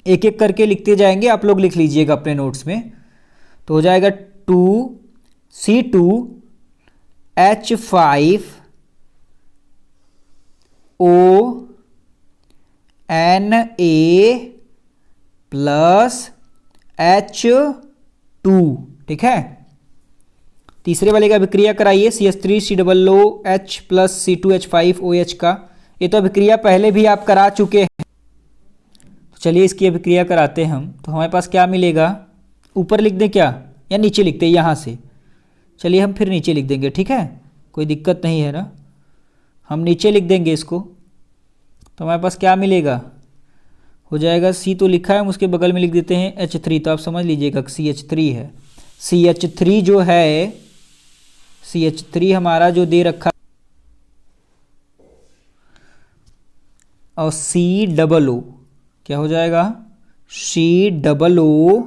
एक एक करके लिखते जाएंगे, आप लोग लिख लीजिएगा अपने नोट्स में। तो हो जाएगा 2C2H5ONA प्लस H2, ठीक है। तीसरे वाले का अभिक्रिया कराइए, CH3COOH प्लस C2H5OH का। ये तो अभिक्रिया पहले भी आप करा चुके हैं, तो चलिए इसकी अभिक्रिया कराते हैं हम। तो हमारे पास क्या मिलेगा, ऊपर लिख दें क्या या नीचे लिखते हैं यहाँ से? चलिए हम फिर नीचे लिख देंगे, ठीक है, कोई दिक्कत नहीं है ना, हम नीचे लिख देंगे इसको। तो हमारे पास क्या मिलेगा, हो जाएगा C तो लिखा है, हम उसके बगल में लिख देते हैं H3, तो आप समझ लीजिएगा CH3 है। CH3 जो है, CH3 हमारा जो दे रखा, और COO क्या हो जाएगा, COO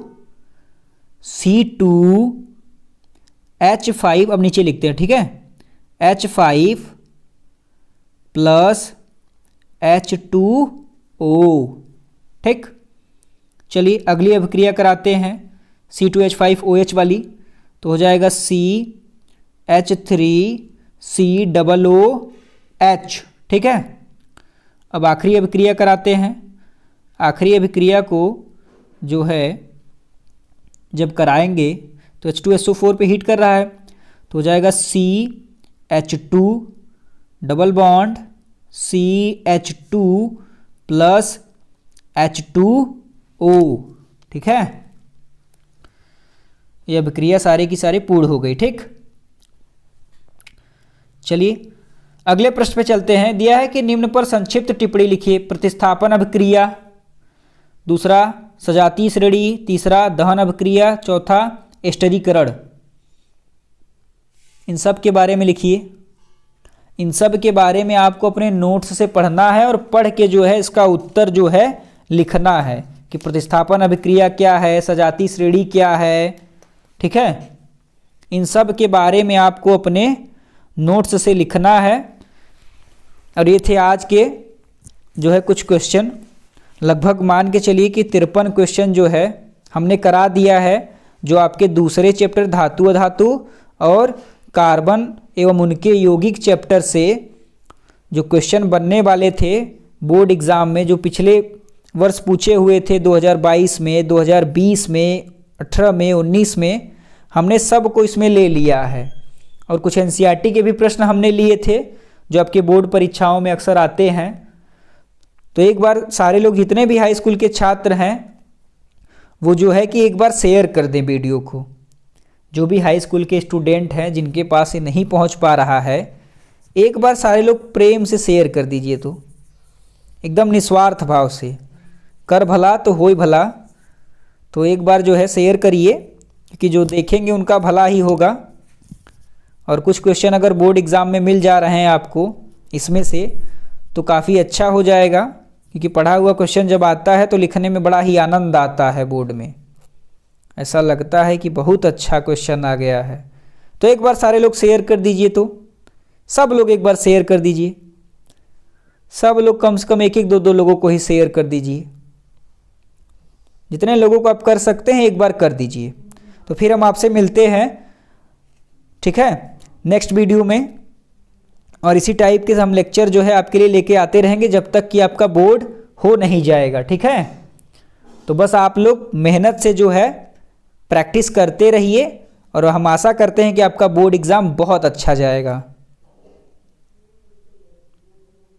C2H5, अब नीचे लिखते हैं, ठीक है, H5 प्लस H2O, ठीक। चलिए अगली अभिक्रिया कराते हैं C2H5OH वाली। तो हो जाएगा CH3COOH, ठीक है। अब आखिरी अभिक्रिया कराते हैं। आखिरी अभिक्रिया को जो है जब कराएंगे तो H2SO4 पे हीट कर रहा है, तो हो जाएगा CH2 double bond CH2 plus H2O, ठीक है। ये अभिक्रिया सारे की सारी पूर्ण हो गई, ठीक। चलिए अगले प्रश्न पे चलते हैं। दिया है कि निम्न पर संक्षिप्त टिप्पणी लिखिए। प्रतिस्थापन अभिक्रिया, दूसरा सजातीय श्रेणी, तीसरा दहन अभिक्रिया, चौथा स्थिरीकरण। इन सब के बारे में लिखिए। इन सब के बारे में आपको अपने नोट्स से पढ़ना है और पढ़ के जो है इसका उत्तर जो है लिखना है कि प्रतिस्थापन अभिक्रिया क्या है, सजातीय श्रेणी क्या है, ठीक है। इन सब के बारे में आपको अपने नोट्स से लिखना है। और ये थे आज के जो है कुछ क्वेश्चन, लगभग मान के चलिए कि 53 क्वेश्चन जो है हमने करा दिया है, जो आपके दूसरे चैप्टर धातु अधातु और कार्बन एवं उनके यौगिक चैप्टर से जो क्वेश्चन बनने वाले थे बोर्ड एग्ज़ाम में, जो पिछले वर्ष पूछे हुए थे 2022 में, 2020 में, 18 में, 19 में, हमने सब को इसमें ले लिया है। और कुछ NCERT के भी प्रश्न हमने लिए थे जो आपके बोर्ड परीक्षाओं में अक्सर आते हैं। तो एक बार सारे लोग जितने भी हाई स्कूल के छात्र हैं वो जो है कि एक बार शेयर कर दें वीडियो को। जो भी हाई स्कूल के स्टूडेंट हैं जिनके पास ये नहीं पहुंच पा रहा है, एक बार सारे लोग प्रेम से शेयर कर दीजिए, तो एकदम निस्वार्थ भाव से, कर भला तो होय भला। तो एक बार जो है शेयर करिए, क्योंकि जो देखेंगे उनका भला ही होगा। और कुछ क्वेश्चन अगर बोर्ड एग्ज़ाम में मिल जा रहे हैं आपको इसमें से तो काफ़ी अच्छा हो जाएगा, क्योंकि पढ़ा हुआ क्वेश्चन जब आता है तो लिखने में बड़ा ही आनंद आता है। बोर्ड में ऐसा लगता है कि बहुत अच्छा क्वेश्चन आ गया है। तो एक बार सारे लोग शेयर कर दीजिए, तो सब लोग एक बार शेयर कर दीजिए, सब लोग कम से कम एक एक दो दो लोगों को ही शेयर कर दीजिए। जितने लोगों को आप कर सकते हैं एक बार कर दीजिए। तो फिर हम आपसे मिलते हैं, ठीक है, नेक्स्ट वीडियो में। और इसी टाइप के हम लेक्चर जो है आपके लिए लेके आते रहेंगे जब तक कि आपका बोर्ड हो नहीं जाएगा, ठीक है। तो बस आप लोग मेहनत से जो है प्रैक्टिस करते रहिए और हम आशा करते हैं कि आपका बोर्ड एग्ज़ाम बहुत अच्छा जाएगा।